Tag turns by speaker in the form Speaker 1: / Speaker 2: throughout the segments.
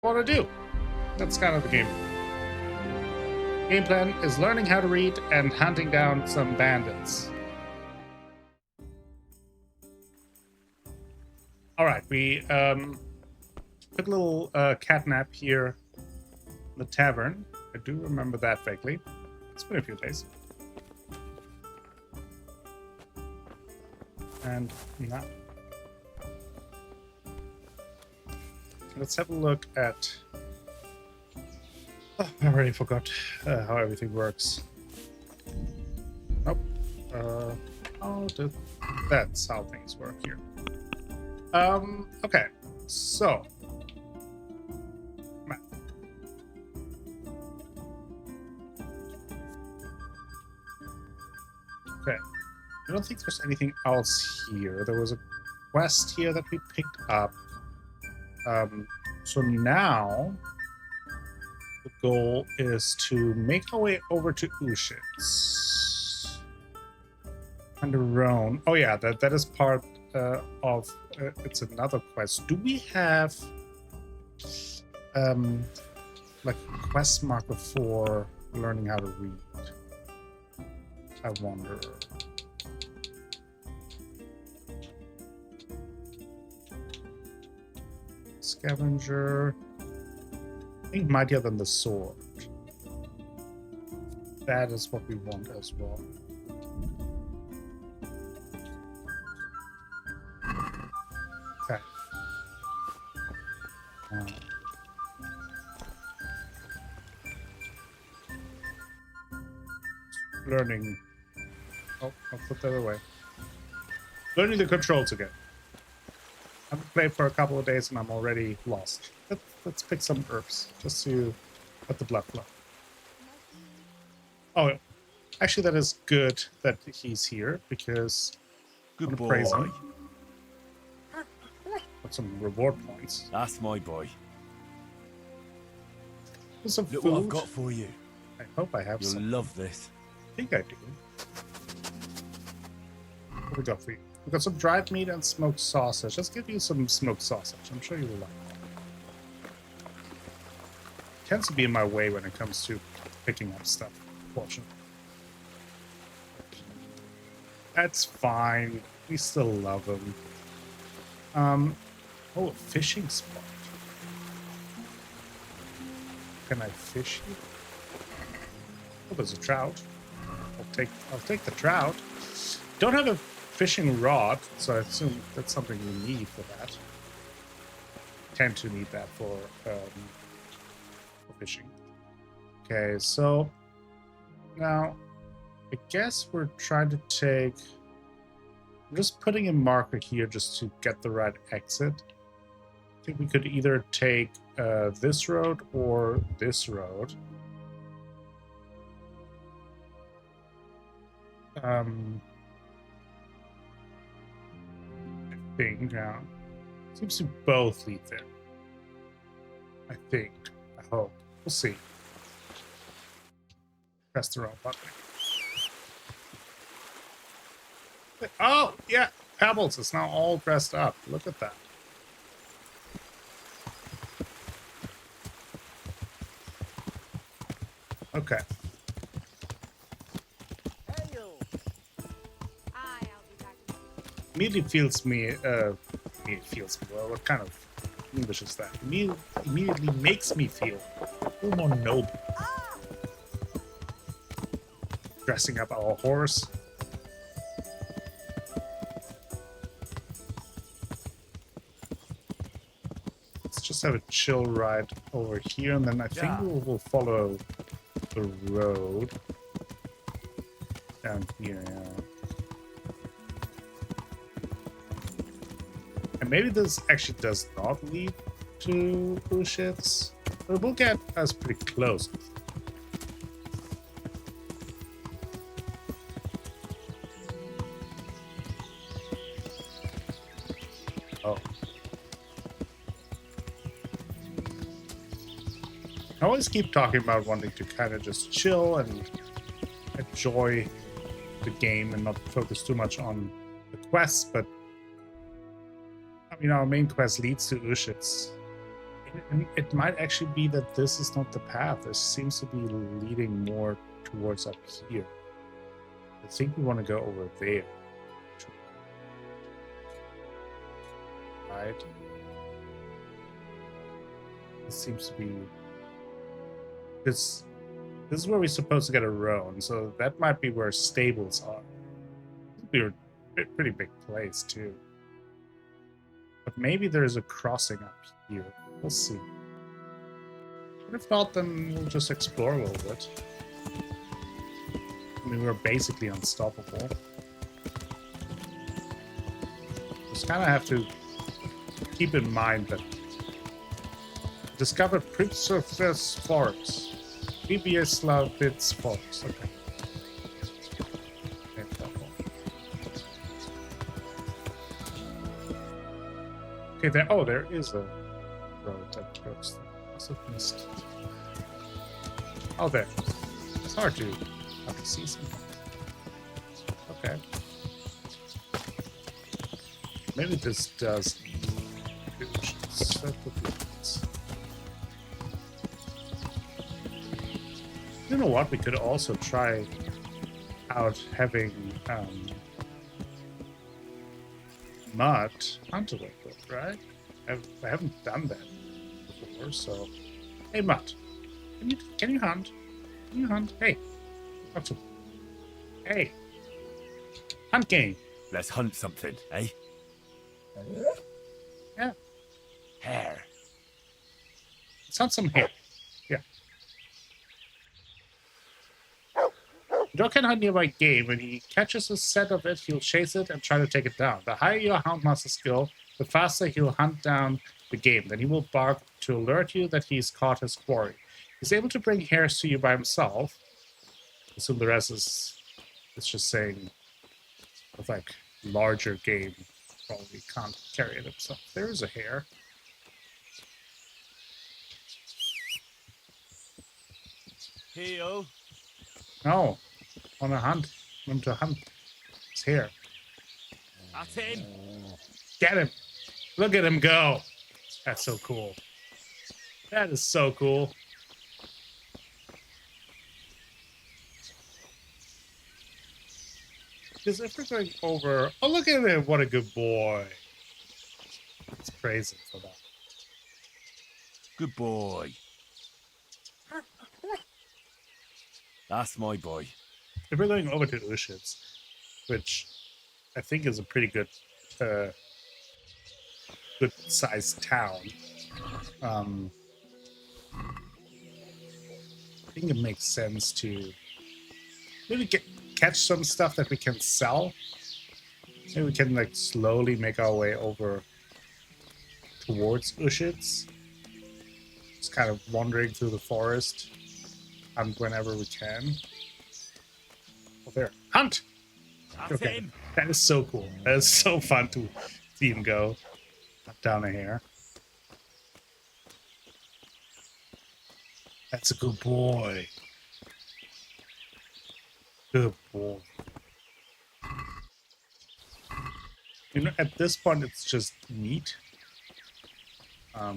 Speaker 1: want to do. That's kind of the game. Game plan is learning how to read and hunting down some bandits. All right, we took a little cat nap here in the tavern. I do remember that vaguely. It's been a few days. And now, let's have a look at... Oh, I already forgot how everything works. Nope. That's how things work here. Okay. So. Map. Okay. I don't think there's anything else here. There was a quest here that we picked up. So now the goal is to make our way over to Ushitz on the Rhone. Oh yeah, that is part of it's another quest. Do we have like a quest marker for learning how to read? I wonder. Scavenger. I think mightier than the sword. That is what we want as well. Okay. Learning. Oh, I'll put that away. Learning the controls again. I haven't played for a couple of days and I'm already lost. Let's pick some herbs just to let the blood flow. Oh, actually, that is good that he's here because
Speaker 2: good boy.
Speaker 1: Praise him. Got some reward points.
Speaker 2: That's my boy.
Speaker 1: There's some
Speaker 2: Look
Speaker 1: food.
Speaker 2: what I've got for you.
Speaker 1: I hope I have
Speaker 2: You'll
Speaker 1: some.
Speaker 2: love this.
Speaker 1: I think I do. What we got for you? We've got some dried meat and smoked sausage. Let's give you some smoked sausage. I'm sure you will like that. It tends to be in my way when it comes to picking up stuff, fortunately. That's fine. We still love them. Oh, a fishing spot. Can I fish here? Oh, there's a trout. I'll take the trout. Don't have a fishing rod, so I assume that's something you need for that. Tend to need that for fishing. Okay, so now I guess we're trying to take. I'm just putting a marker here just to get the right exit. I think we could either take this road or this road. I think seems to both lead there. I think. I hope. We'll see. Press the wrong button. Oh, yeah. Pebbles is now all dressed up. Look at that. Okay. Immediately feels me, well, what kind of English is that? Immediately makes me feel a little more noble. Dressing up our horse. Let's just have a chill ride over here, and then I think we'll follow the road down here, yeah. And maybe this actually does not lead to Ushitz, but it will get us pretty close. Oh. I always keep talking about wanting to kind of just chill and enjoy the game and not focus too much on the quests, but I mean, our main quest leads to Ushitz And it might actually be that this is not the path. This seems to be leading more towards up here. I think we want to go over there. Right? This seems to be... This is where we're supposed to get a roan, so that might be where stables are. It would be a pretty big place, too. But maybe there's a crossing up here. We'll see. But if not, then we'll just explore a little bit. I mean, we're basically unstoppable. Just kind of have to keep in mind that discovered Princess Forest. PBS Love Bits Forest. Okay. Okay, there is a road that goes there. Must have missed. Oh, there. It's hard to see something. Okay. Maybe this does. You know what? We could also try out having mud hunt a little bit, right? I haven't done that before, so hey, Mutt, can you hunt? Can you hunt? Hey, what's up? Hey, hunt game.
Speaker 2: Let's hunt something, eh?
Speaker 1: Yeah.
Speaker 2: Hare.
Speaker 1: Let's hunt some hare. Yeah. Dog can hunt nearby game. When he catches a set of it, he'll chase it and try to take it down. The higher your houndmaster skill, the faster he'll hunt down the game. Then he will bark to alert you that he's caught his quarry. He's able to bring hares to you by himself. So the rest is just saying with like larger game probably can't carry it himself. There is a hare.
Speaker 2: Hey-o.
Speaker 1: No. On a hunt. I want to hunt. It's here.
Speaker 2: At him.
Speaker 1: Get him. Look at him go. That's so cool. That is so cool. Because if we're going over... Oh, look at him. What a good boy. Let's praise him for that.
Speaker 2: Good boy. That's my boy.
Speaker 1: If we're going over to Ushitz, which I think is a pretty good sized town, I think it makes sense to maybe catch some stuff that we can sell. Maybe we can like slowly make our way over towards Ushitz. Just kind of wandering through the forest and whenever we can. Oh, there. Hunt! Okay. That is so cool. That is so fun to see him go down a hare. That's a good boy. Good boy. You know, at this point, it's just meat. I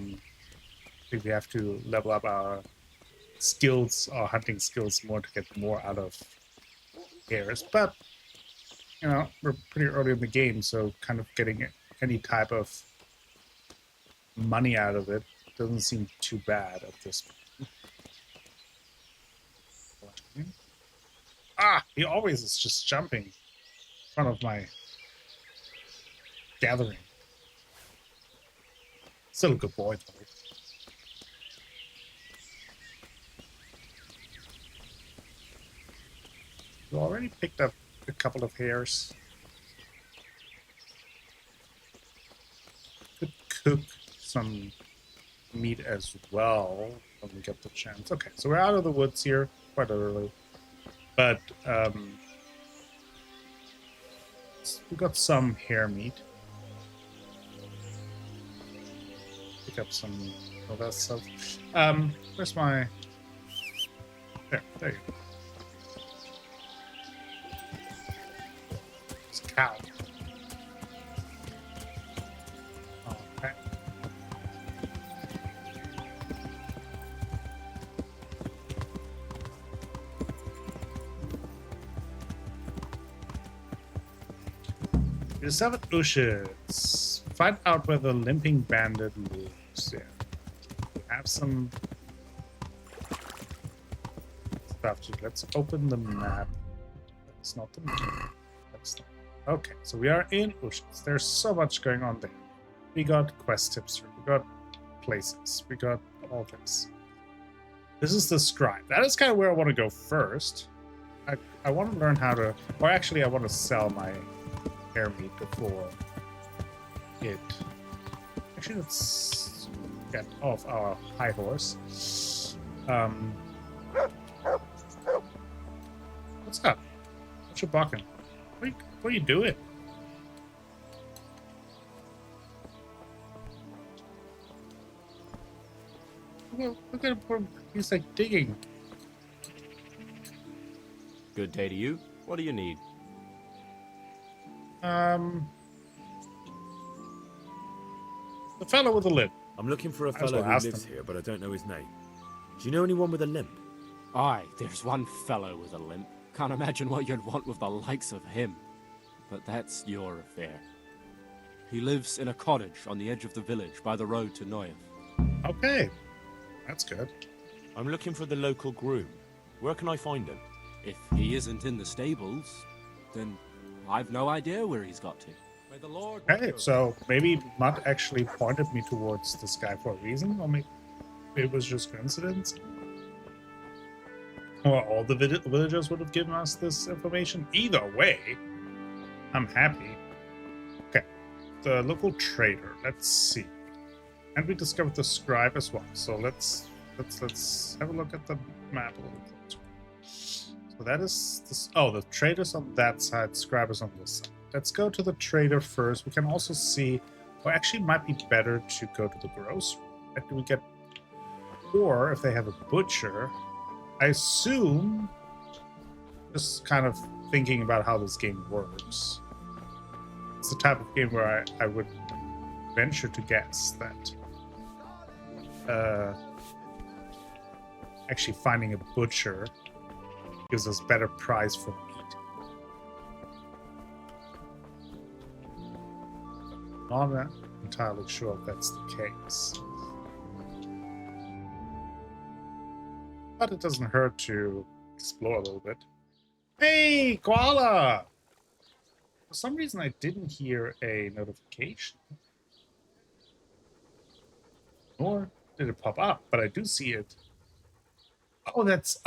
Speaker 1: think we have to level up our skills, our hunting skills, more to get more out of hares. But, you know, we're pretty early in the game, so kind of getting any type of money out of it doesn't seem too bad at this point. Ah, he always is just jumping in front of my gathering. Still a good boy, though. We already picked up a couple of hares. Could cook some meat as well when we get the chance. Okay, so we're out of the woods here quite early. But we got some hare meat. Pick up some of that stuff. Where's my... There you go. It's a cow. Okay. We discovered Ushers. Find out where the limping bandit lives. Yeah. We have some stuff to. Let's open the map. That's not the map. That's not. Okay, so we are in Ushers. There's so much going on there. We got quest tips here. We got places. We got all this. This is the scribe. That is kind of where I want to go first. I want to learn how to, or actually I want to sell my hair meat before it. Actually, let's get off our high horse. What's up? What you barking? What are you doing? Look at him. He's like digging.
Speaker 2: Good day to you. What do you need?
Speaker 1: The fellow with the limp.
Speaker 2: I'm looking for a
Speaker 1: Might as
Speaker 2: fellow
Speaker 1: well
Speaker 2: who
Speaker 1: ask
Speaker 2: lives
Speaker 1: them.
Speaker 2: here, but I don't know his name. Do you know anyone with a limp?
Speaker 3: Aye, there's one fellow with a limp. Can't imagine what you'd want with the likes of him. But that's your affair. He lives in a cottage on the edge of the village by the road to Neuilly.
Speaker 1: Okay, that's good.
Speaker 2: I'm looking for the local groom. Where can I find him?
Speaker 3: If he isn't in the stables, then I've no idea where he's got to. May the Lord
Speaker 1: Okay, so maybe Mutt actually pointed me towards this guy for a reason, or maybe it was just coincidence. Or all the villagers would have given us this information. Either way, I'm happy. Okay, the local trader. Let's see, and we discovered the scribe as well. So let's have a look at the map a little closer. So that is this. Oh, the trader's on that side. Scribe is on this side. Let's go to the trader first. We can also see, or actually it might be better to go to the grocery. After we get, or if they have a butcher, I assume, just kind of thinking about how this game works, it's the type of game where I would venture to guess that actually finding a butcher gives us better price for meat. Not entirely sure if that's the case. But it doesn't hurt to explore a little bit. Hey, koala! For some reason I didn't hear a notification. Nor did it pop up, but I do see it. Oh, that's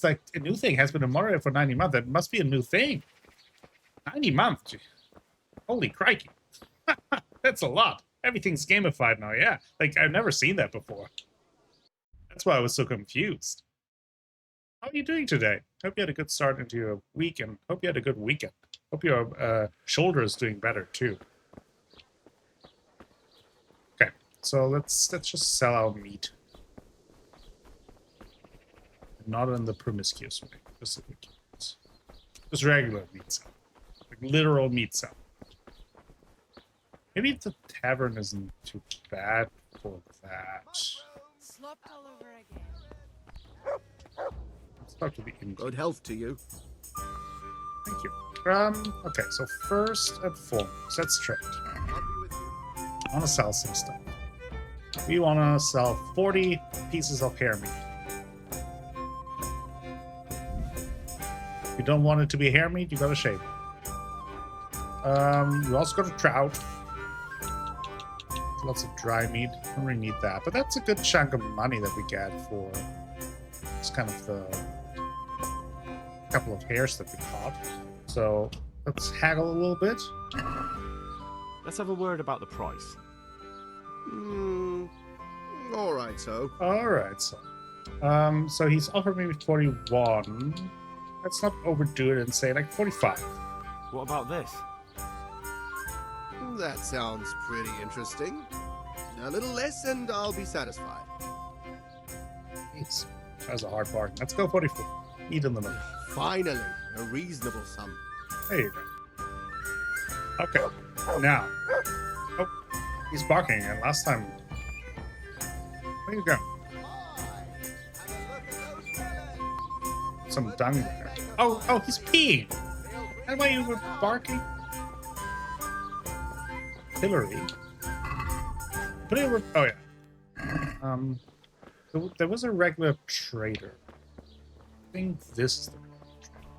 Speaker 1: like a new thing. Has been a moderator for 90 months. That must be a new thing. 90 months. Holy crikey. That's a lot. Everything's gamified now, yeah. Like, I've never seen that before. That's why I was so confused. How are you doing today? Hope you had a good start into your week, and hope you had a good weekend. Hope your shoulder is doing better, too. Okay, so let's just sell our meat. Not in the promiscuous way. Just regular meat sell. Like literal meat sell. Maybe the tavern isn't too bad for that.
Speaker 4: Slopped all over again.
Speaker 1: Let's talk to the innkeeper.
Speaker 5: Good health to you.
Speaker 1: Thank you. Okay, so first and foremost, let's trade.
Speaker 5: I'll be with you.
Speaker 1: I want to sell some stuff. We want to sell 40 pieces of hair meat. If you don't want it to be hair meat, you gotta shave it. You also got a trout. Lots of dry meat. Don't really need that, but that's a good chunk of money that we get for just kind of the couple of hairs that we caught. So let's haggle a little bit.
Speaker 2: Let's have a word about the price.
Speaker 5: All right, so.
Speaker 1: All right, so he's offered me 41. Let's not overdo it and say like 45.
Speaker 2: What about this?
Speaker 5: That sounds pretty interesting. A little less and I'll be satisfied.
Speaker 1: Jeez, that was a hard bargain. Let's go 44. Eat in the middle.
Speaker 5: Finally, a reasonable sum.
Speaker 1: There you go. Okay, now. Oh, he's barking again. Last time. Where you go? Some dung there. Oh, he's peeing. That's why you were barking? Hillary. But it was, oh yeah. There was a regular trader. I think this is the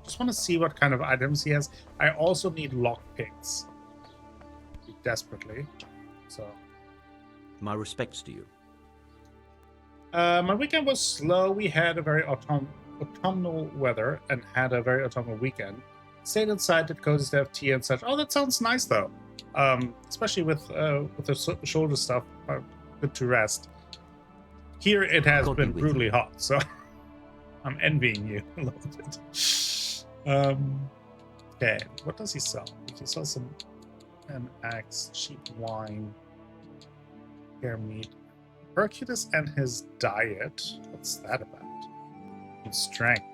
Speaker 1: just want to see what kind of items he has. I also need lockpicks desperately. So
Speaker 6: My respects to you.
Speaker 1: my weekend was slow. We had a very autumnal weather and had a very autumnal weekend. Stayed inside, did cozy stuff, tea and such. Oh, that sounds nice though. Especially with the shoulder stuff. Good to rest. Here it has
Speaker 6: God be
Speaker 1: been
Speaker 6: with
Speaker 1: brutally hot, so I'm envying you a little bit. Okay, what does he sell? He sells an axe, cheap wine, hair meat. Hercules and his diet. What's that about? And strength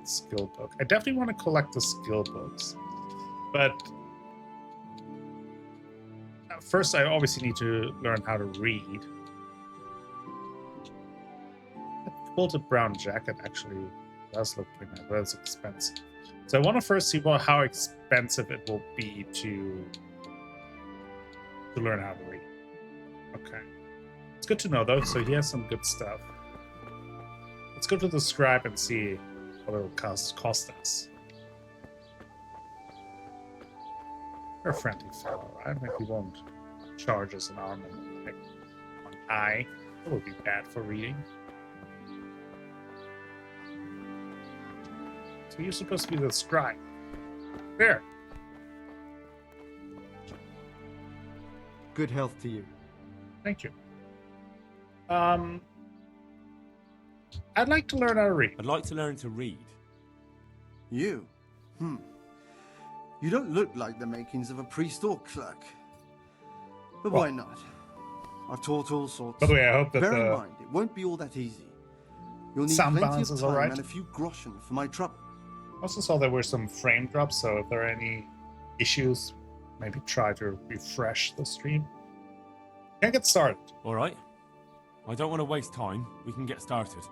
Speaker 1: skill book. I definitely want to collect the skill books, but first I obviously need to learn how to read. That quilted brown jacket actually does look pretty nice, but it's expensive. So I want to first see how expensive it will be to learn how to read. Okay. It's good to know, though, so he has some good stuff. Let's go to the scribe and see what it will cost us. You're a friendly fellow, right? Maybe he won't charge us an arm and like one eye. That would be bad for reading. So you're supposed to be the scribe. There.
Speaker 7: Good health to you.
Speaker 1: Thank you. I'd like to learn how to read.
Speaker 2: I'd like to learn to read.
Speaker 7: You? You don't look like the makings of a priest or clerk. But why not? I've taught all sorts.
Speaker 1: By the way, I hope that
Speaker 7: Bear in
Speaker 1: the
Speaker 7: mind, it won't be all that easy. You'll need
Speaker 1: sound
Speaker 7: plenty
Speaker 1: balance
Speaker 7: of
Speaker 1: is
Speaker 7: time
Speaker 1: alright.
Speaker 7: and a few groschen for my trouble.
Speaker 1: Also saw there were some frame drops, so if there are any issues, maybe try to refresh the stream. Can't get started.
Speaker 2: All right. I don't want to waste time. We can get started.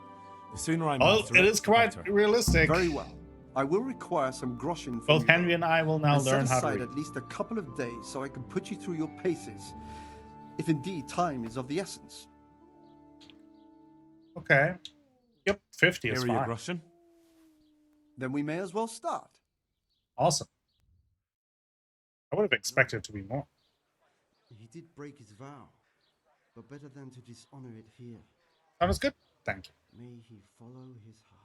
Speaker 2: The sooner I
Speaker 1: Oh,
Speaker 2: master
Speaker 1: it is
Speaker 2: the
Speaker 1: quite
Speaker 2: better.
Speaker 1: realistic.
Speaker 7: Very well. I will require some groschen from
Speaker 1: Both
Speaker 7: you.
Speaker 1: Henry and I will now
Speaker 7: and
Speaker 1: learn
Speaker 7: set
Speaker 1: how to
Speaker 7: aside
Speaker 1: read.
Speaker 7: at least a couple of days so I can put you through your paces, if indeed time is of the essence.
Speaker 1: Okay. Yep, 50
Speaker 2: Here
Speaker 1: is
Speaker 2: are your
Speaker 1: fine.
Speaker 2: groschen.
Speaker 7: Then we may as well start.
Speaker 1: Awesome. I would have expected it to be more.
Speaker 7: He did break his vow, but better than to dishonor it here.
Speaker 1: Sounds good. Thank you.
Speaker 7: May he follow his heart.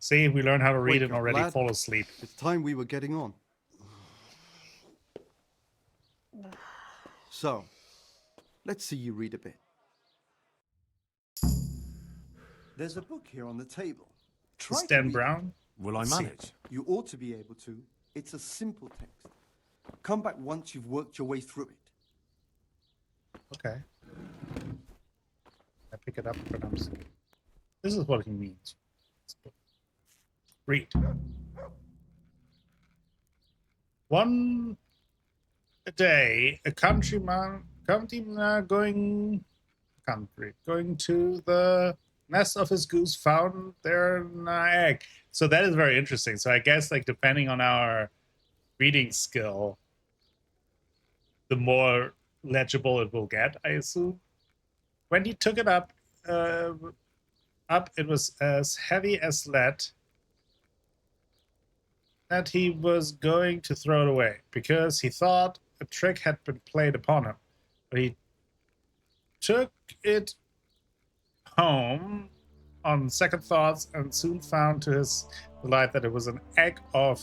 Speaker 1: See, we learn how to read
Speaker 7: Wake
Speaker 1: and
Speaker 7: up,
Speaker 1: already
Speaker 7: lad.
Speaker 1: fall asleep.
Speaker 7: It's time we were getting on. So, let's see you read a bit. There's a book here on the table. Try
Speaker 1: Is
Speaker 7: to
Speaker 1: Dan
Speaker 7: read it.
Speaker 1: Brown?
Speaker 2: Will I
Speaker 1: Let's see.
Speaker 2: manage?
Speaker 7: You ought to be able to. It's a simple text. Come back once you've worked your way through it.
Speaker 1: Okay. I pick it up when I'm asleep. This is what he means. Read. One day, a countryman going to the nest of his goose found there an egg. So that is very interesting. So I guess like depending on our reading skill, the more legible it will get, I assume. When he took it up, it was as heavy as lead that he was going to throw it away because he thought a trick had been played upon him. But he took it home on second thoughts and soon found to his delight that it was an egg of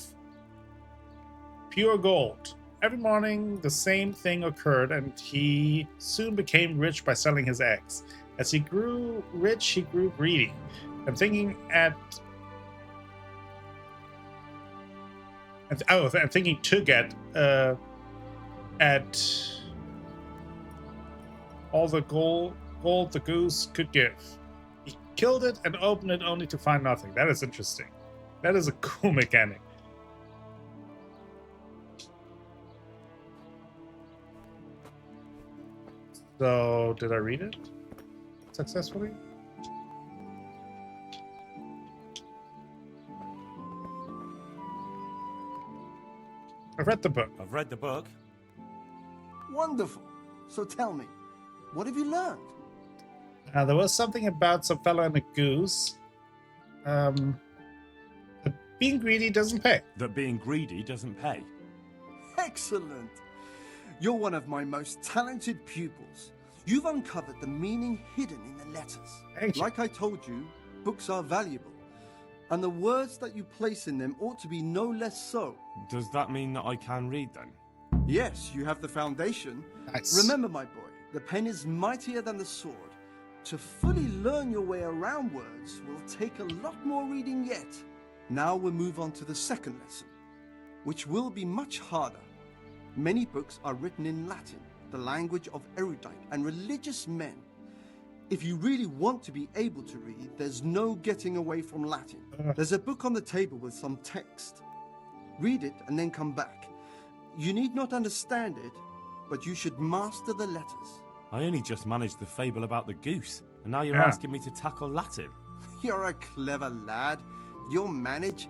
Speaker 1: pure gold. Every morning, the same thing occurred, and he soon became rich by selling his eggs. As he grew rich, he grew greedy, and thinking to get at all the gold the goose could give. He killed it and opened it only to find nothing. That is interesting. That is a cool mechanic. So, did I read it successfully? I've read the book.
Speaker 2: I've read the book.
Speaker 7: Wonderful. So tell me, what have you learned?
Speaker 1: There was something about some fellow and a goose. That being greedy doesn't pay.
Speaker 2: That being greedy doesn't pay.
Speaker 7: Excellent. You're one of my most talented pupils. You've uncovered the meaning hidden in the letters.
Speaker 1: Thank you.
Speaker 7: Like I told you, books are valuable. And the words that you place in them ought to be no less so.
Speaker 2: Does that mean that I can read then?
Speaker 7: Yes, you have the foundation.
Speaker 1: Nice.
Speaker 7: Remember, my boy, the pen is mightier than the sword. To fully learn your way around words will take a lot more reading yet. Now we'll move on to the second lesson, which will be much harder. Many books are written in Latin, the language of erudite and religious men. If you really want to be able to read, there's no getting away from Latin. There's a book on the table with some text. Read it and then come back. You need not understand it, but you should master the letters.
Speaker 2: I only just managed the fable about the goose, and now you're
Speaker 1: Yeah.
Speaker 2: asking me to tackle Latin.
Speaker 7: You're a clever lad. You'll manage.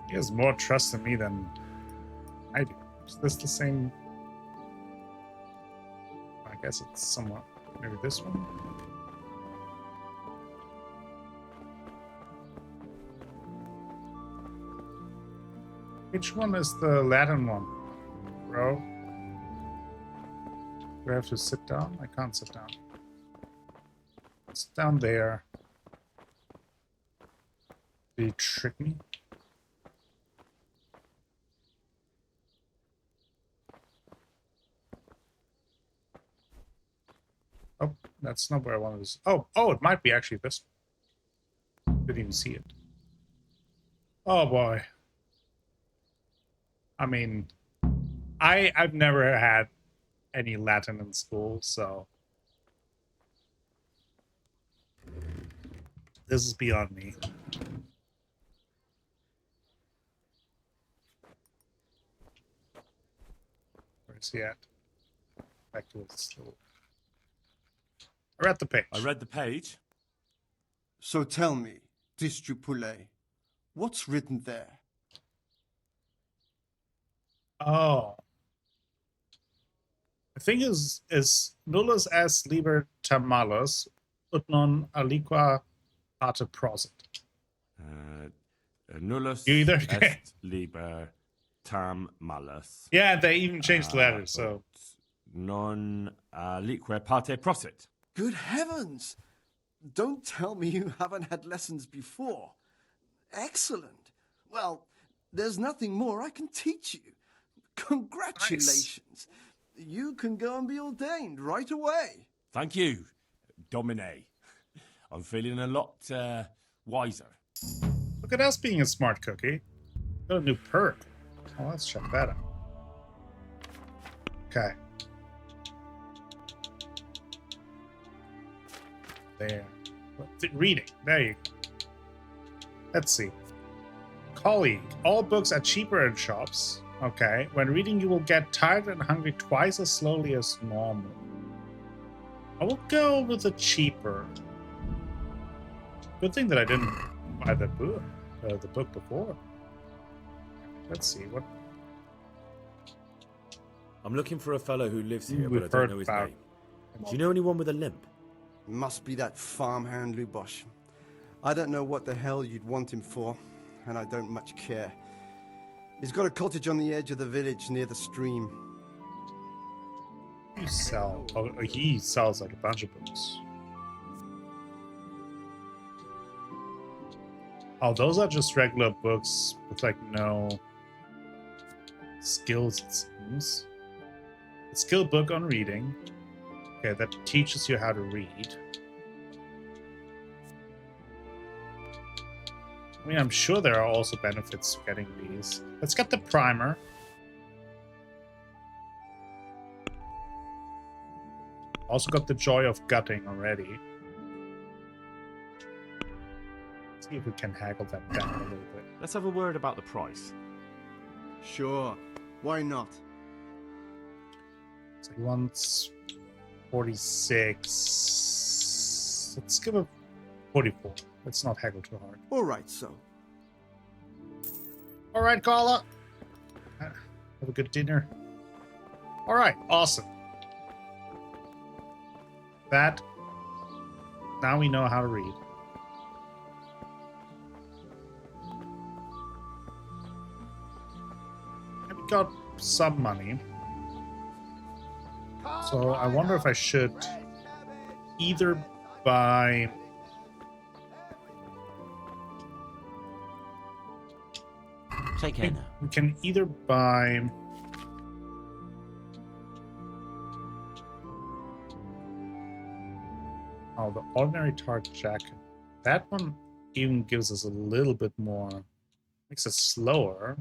Speaker 1: He has more trust in me than I do. Is this the same? I guess it's somewhat. Maybe this one? Which one is the Latin one, bro? Do I have to sit down? I can't sit down. It's down there. Did he trick me? Oh, that's not where I wanted to. Oh, it might be actually this one. Didn't even see it. Oh boy. I mean, I've never had any Latin in school, so this is beyond me. Where's he at? Back to his little. I read the page.
Speaker 2: I read the page.
Speaker 7: So tell me, Distrupule, what's written there?
Speaker 1: Oh. The thing is nullus est liber tam malus, ut non aliqua parte prosit.
Speaker 2: Nullus
Speaker 1: You either-
Speaker 2: est liber tam malus.
Speaker 1: Yeah, they even changed the letters, so.
Speaker 2: Non alique parte prosit.
Speaker 7: Good heavens! Don't tell me you haven't had lessons before. Excellent. Well, there's nothing more I can teach you. Congratulations. You can go and be ordained right away.
Speaker 2: Thank you, Domine. I'm feeling a lot wiser.
Speaker 1: Look at us being a smart cookie. Got a new perk. Oh, let's check that out. Okay. There. Reading. There you go. Let's see. Colleague. All books are cheaper in shops. Okay. When reading, you will get tired and hungry twice as slowly as normal. I will go with the cheaper. Good thing that I didn't buy the book before. Let's see what.
Speaker 6: I'm looking for a fellow who lives here,
Speaker 1: We've
Speaker 6: but I
Speaker 1: heard
Speaker 6: don't know his
Speaker 1: about-
Speaker 6: name. Do you know anyone with a limp?
Speaker 7: Must be that farmhand Lubosh. I don't know what the hell you'd want him for, and I don't much care. He's got a cottage on the edge of the village near the stream.
Speaker 1: You sell. Oh, he sells like a bunch of books. Oh, those are just regular books with like no skills, it seems. A skill book on reading. Okay, that teaches you how to read. I mean, I'm sure there are also benefits to getting these. Let's get the primer. Also got the joy of gutting already. See if we can haggle that down a little bit.
Speaker 2: Let's have a word about the price.
Speaker 7: Sure, why not?
Speaker 1: So he wants 46. Let's give him 44. Let's not haggle too hard.
Speaker 7: All right, so.
Speaker 1: All right, Carla. Have a good dinner. All right, awesome. That, now we know how to read. And we got some money. So I wonder if I should either buy...
Speaker 8: Take care now.
Speaker 1: We can either buy... Oh, the ordinary tart jacket. That one even gives us a little bit more, makes it slower.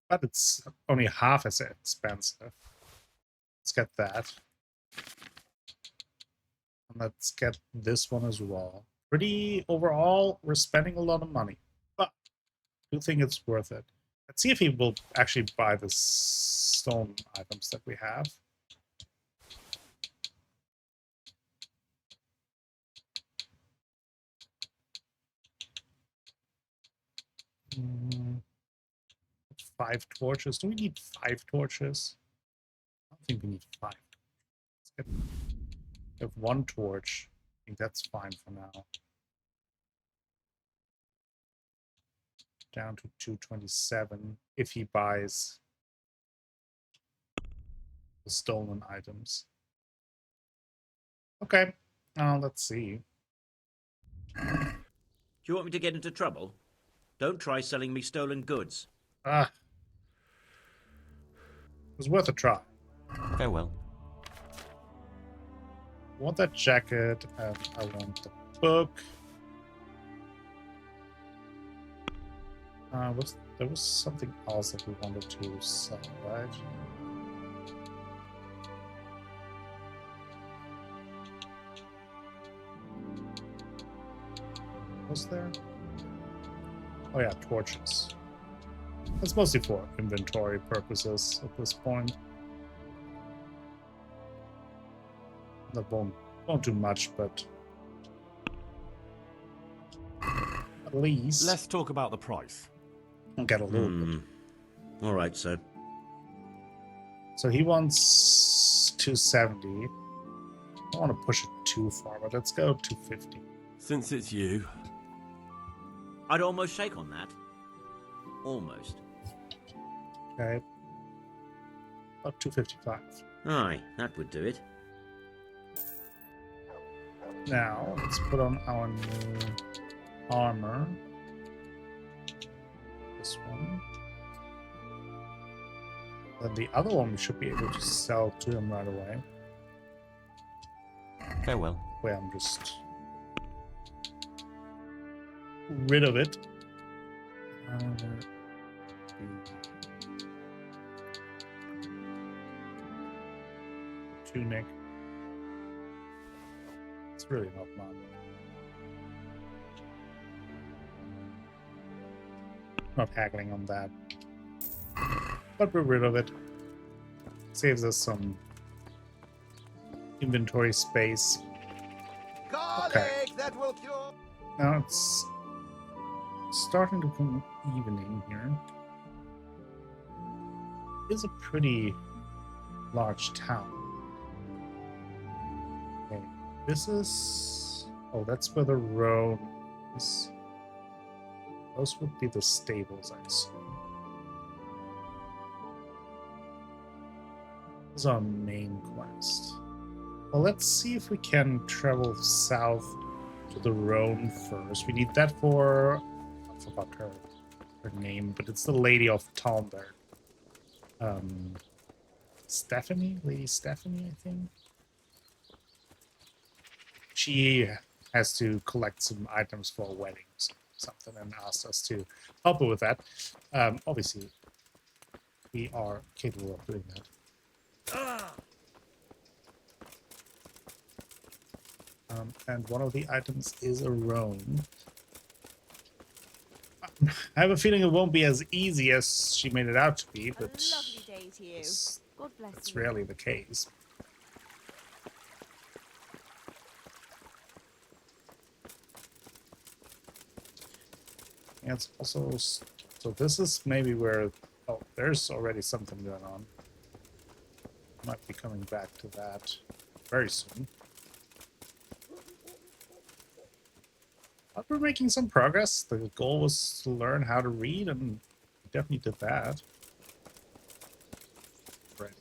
Speaker 1: But it's only half as expensive. Let's get that. And let's get this one as well. Pretty overall, we're spending a lot of money, but I do think it's worth it. Let's see if he will actually buy the stone items that we have. Mm, 5 torches. Do we need 5 torches? I don't think we need 5. Let's get, we have 1 torch. I think that's fine for now. Down to 227 if he buys the stolen items. Okay, let's see.
Speaker 8: Do you want me to get into trouble? Don't try selling me stolen goods.
Speaker 1: It was worth a try.
Speaker 8: Farewell.
Speaker 1: I want that jacket, and I want the book. There was something else that we wanted to sell, right? Was there? Oh yeah, torches. That's mostly for inventory purposes at this point. That won't do much, but at least
Speaker 2: Let's talk about the price.
Speaker 1: I'll get a little bit.
Speaker 8: All right, sir.
Speaker 1: So he wants 270. I don't want to push it too far, but let's go 250.
Speaker 2: Since it's you,
Speaker 8: I'd almost shake on that. Almost.
Speaker 1: Okay. About 255.
Speaker 8: Aye, that would do it.
Speaker 1: Now, let's put on our new armor. This one. Then the other one we should be able to sell to him right away.
Speaker 8: Farewell.
Speaker 1: Where I'm just rid of it. Tunic. It's really not much. Not haggling on that. But we're rid of it. Saves us some inventory space. Okay.
Speaker 5: That will cure.
Speaker 1: Now it's starting to become evening here. It's a pretty large town. Okay, this is... Oh, that's where the road is. Those would be the stables, I assume. This is our main quest. Well, let's see if we can travel south to the Rhone first. We need that for... I forgot her name, but it's the Lady of Talmberg. Stephanie? Lady Stephanie, I think? She has to collect some items for a wedding or something and asked us to help her with that. Obviously, we are capable of doing that. And one of the items is a roan. I have a feeling it won't be as easy as she made it out to be, but
Speaker 4: A lovely day to you. God bless
Speaker 1: that's
Speaker 4: you.
Speaker 1: rarely the case. Yeah, it's also... So this is maybe where... Oh, there's already something going on. Might be coming back to that very soon. But we're making some progress. The goal was to learn how to read, and we definitely did that. Right.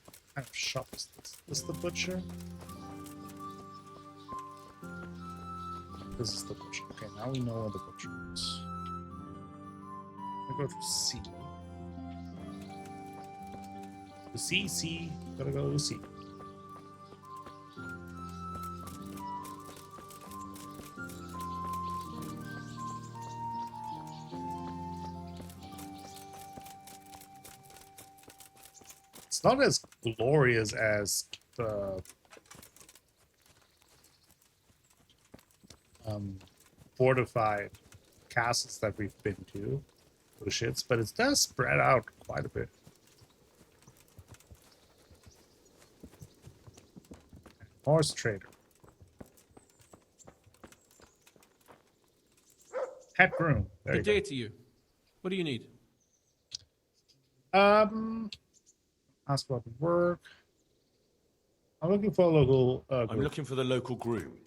Speaker 1: What kind of shop is this? Is this the butcher? This is the butcher. Okay, now we know where the butcher is. I go to C. To C. Gotta go to C. It's not as glorious as the fortified castles that we've been to, those shits, but it does spread out quite a bit. Horse trader. Pet groom. There
Speaker 9: Good
Speaker 1: you
Speaker 9: day to you. What do you need?
Speaker 1: go. Ask about work. I'm looking for a local.
Speaker 2: I'm looking for the local groom.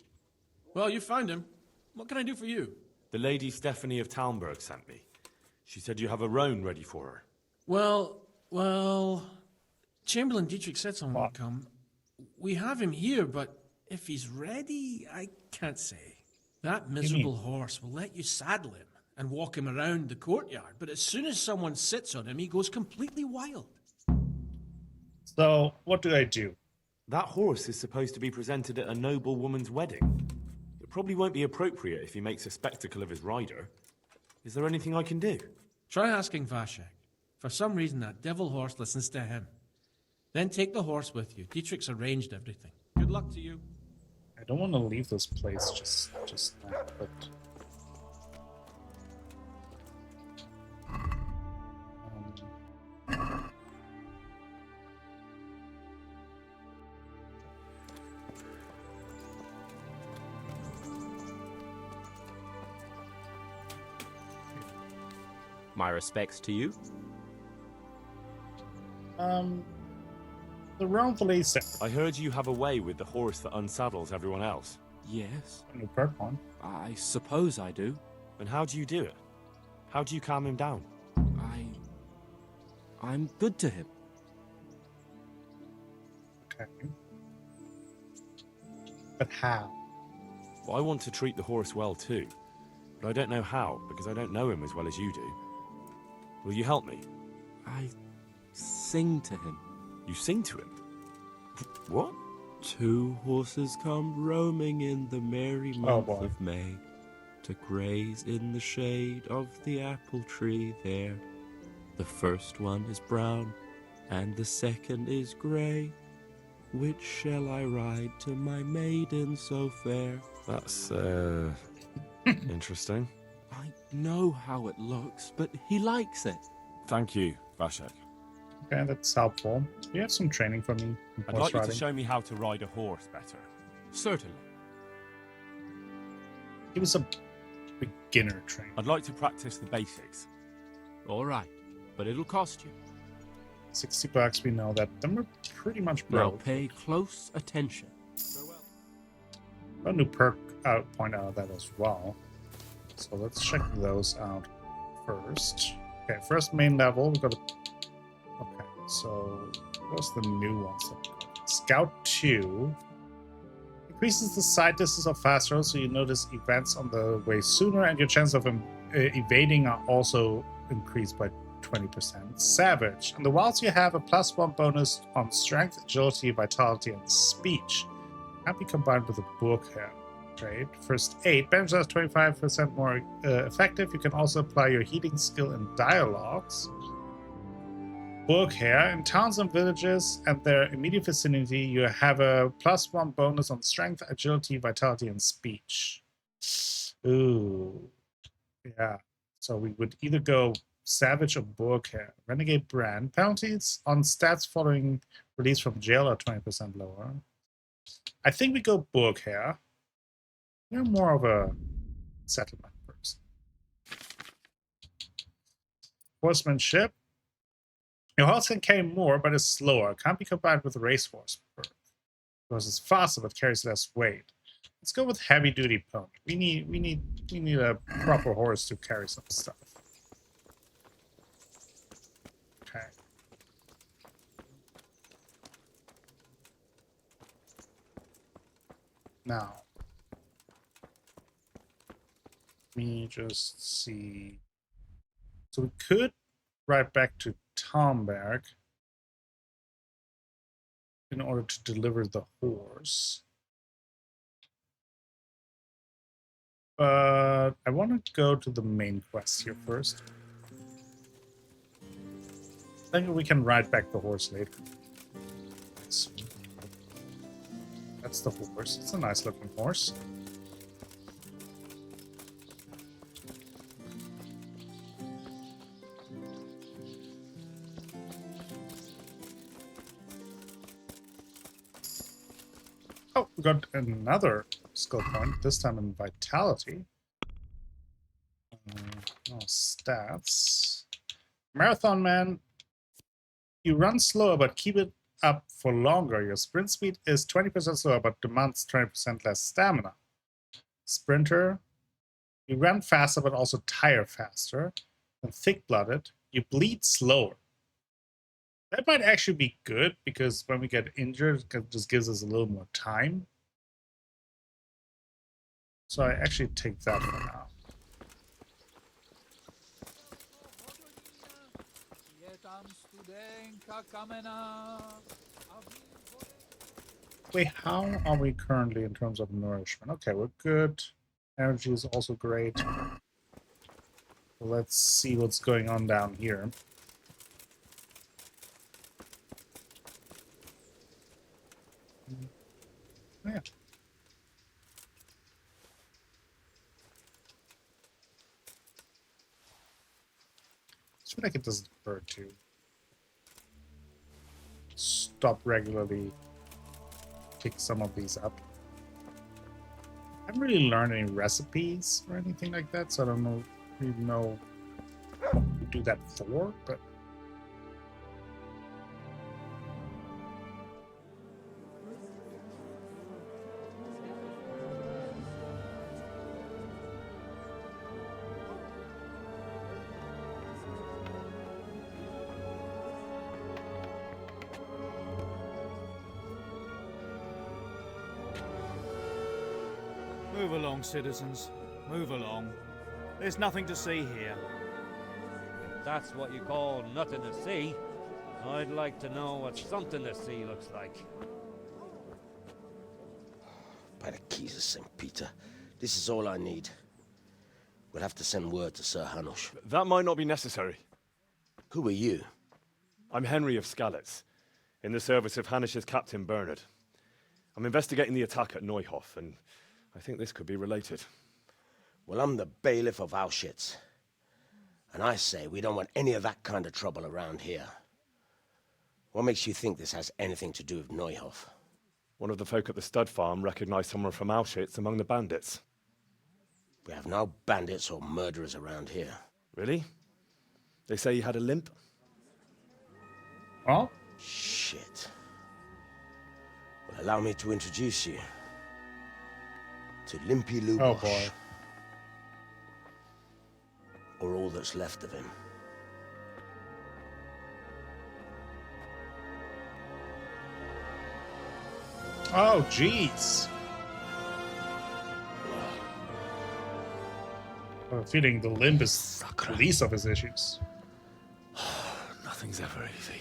Speaker 9: Well, you found him. What can I do for you?
Speaker 2: The lady Stephanie of Talmberg sent me. She said you have a roan ready for her.
Speaker 9: Well, Chamberlain Dietrich said someone would come. We have him here, but if he's ready, I can't say. That miserable horse will let you saddle him and walk him around the courtyard, but as soon as someone sits on him, he goes completely wild.
Speaker 1: So, what do I do?
Speaker 2: That horse is supposed to be presented at a noble woman's wedding. It probably won't be appropriate if he makes a spectacle of his rider. Is there anything I can do?
Speaker 9: Try asking Vashek. For some reason, that devil horse listens to him. Then take the horse with you. Dietrich's arranged everything. Good luck to you.
Speaker 1: I don't want to leave this place just now, but...
Speaker 3: My respects to you.
Speaker 1: The wrongfully set.
Speaker 2: I heard you have a way with the horse that unsaddles everyone else.
Speaker 3: Yes,
Speaker 1: A new perk one.
Speaker 3: I suppose I do.
Speaker 2: And how do you do it? How do you calm him down?
Speaker 3: I'm good to him.
Speaker 1: Okay. But how?
Speaker 2: Well, I want to treat the horse well too, but I don't know how because I don't know him as well as you do. Will you help me?
Speaker 3: I sing to him.
Speaker 2: You sing to him? What?
Speaker 3: Two horses come roaming in the merry month
Speaker 1: boy.
Speaker 3: of May to graze in the shade of the apple tree there. The first one is brown and the second is grey. Which shall I ride to my maiden so fair?
Speaker 2: That's, interesting.
Speaker 3: I know how it looks, but he likes it.
Speaker 2: Thank you, Vashek.
Speaker 1: Okay, that's helpful. You have some training for me in
Speaker 2: I'd
Speaker 1: horse
Speaker 2: like you
Speaker 1: riding.
Speaker 2: to show me how to ride a horse better.
Speaker 3: Certainly.
Speaker 1: Give us a beginner training.
Speaker 2: I'd like to practice the basics.
Speaker 3: All right, but it'll cost you.
Speaker 1: $60, we know that. Then we're pretty much
Speaker 3: Now
Speaker 1: broke.
Speaker 3: pay close attention.
Speaker 1: A new perk point out of that as well. So let's check those out first. Okay, first main level, we've got a... Okay, so what's the new ones? Scout 2 increases the sight distance of fast roads, so you notice events on the way sooner, and your chance of evading are also increased by 20%. Savage. In the wilds, you have a +1 bonus on strength, agility, vitality, and speech. Can be combined with a book hair. Trade. First aid. Bench is 25% more effective. You can also apply your healing skill in dialogues. Book hair. In towns and villages and their immediate vicinity, you have a +1 bonus on strength, agility, vitality, and speech. Ooh. Yeah. So we would either go Savage or book hair. Renegade brand. Penalties on stats following release from jail are 20% lower. I think we go book hair. You're more of a settlement person. Horsemanship. Your horse can carry more, but is slower. Can't be combined with a racehorse because it's faster but carries less weight. Let's go with heavy duty pony. We need a proper horse to carry some stuff. Okay. Now, let me just see. So we could ride back to Tomberg in order to deliver the horse. But I want to go to the main quest here first. Then we can ride back the horse later. That's the horse. It's a nice looking horse. Oh, we got another skill point, this time in vitality. Stats. Marathon man, you run slower but keep it up for longer. Your sprint speed is 20% slower but demands 20% less stamina. Sprinter, you run faster but also tire faster. And thick-blooded, you bleed slower. That might actually be good because when we get injured, it just gives us a little more time. So I actually take that for now. Wait, how are we currently in terms of nourishment? Okay, we're good. Energy is also great. Let's see what's going on down here. Yeah. I feel like it doesn't hurt to stop regularly, pick some of these up. I haven't really learned any recipes or anything like that, so I don't really know what to do that for, but
Speaker 10: Move along, citizens. Move along. There's nothing to see here.
Speaker 11: If that's what you call nothing to see, I'd like to know what something to see looks like.
Speaker 12: By the keys of St. Peter, this is all I need. We'll have to send word to Sir Hanush.
Speaker 2: That might not be necessary.
Speaker 12: Who are you?
Speaker 2: I'm Henry of Skalitz, in the service of Hanush's Captain Bernard. I'm investigating the attack at Neuhof, and I think this could be related.
Speaker 12: Well, I'm the bailiff of Auschwitz. And I say we don't want any of that kind of trouble around here. What makes you think this has anything to do with Neuhof?
Speaker 2: One of the folk at the stud farm recognized someone from Auschwitz among the bandits.
Speaker 12: We have no bandits or murderers around here.
Speaker 2: Really? They say he had a limp?
Speaker 1: Oh?
Speaker 12: Shit. Well, allow me to introduce you to Limpy Lubosh.
Speaker 1: Oh boy.
Speaker 12: Or all that's left of him.
Speaker 1: Oh, jeez. I have a feeling the limb is the least of his issues.
Speaker 2: Nothing's ever easy.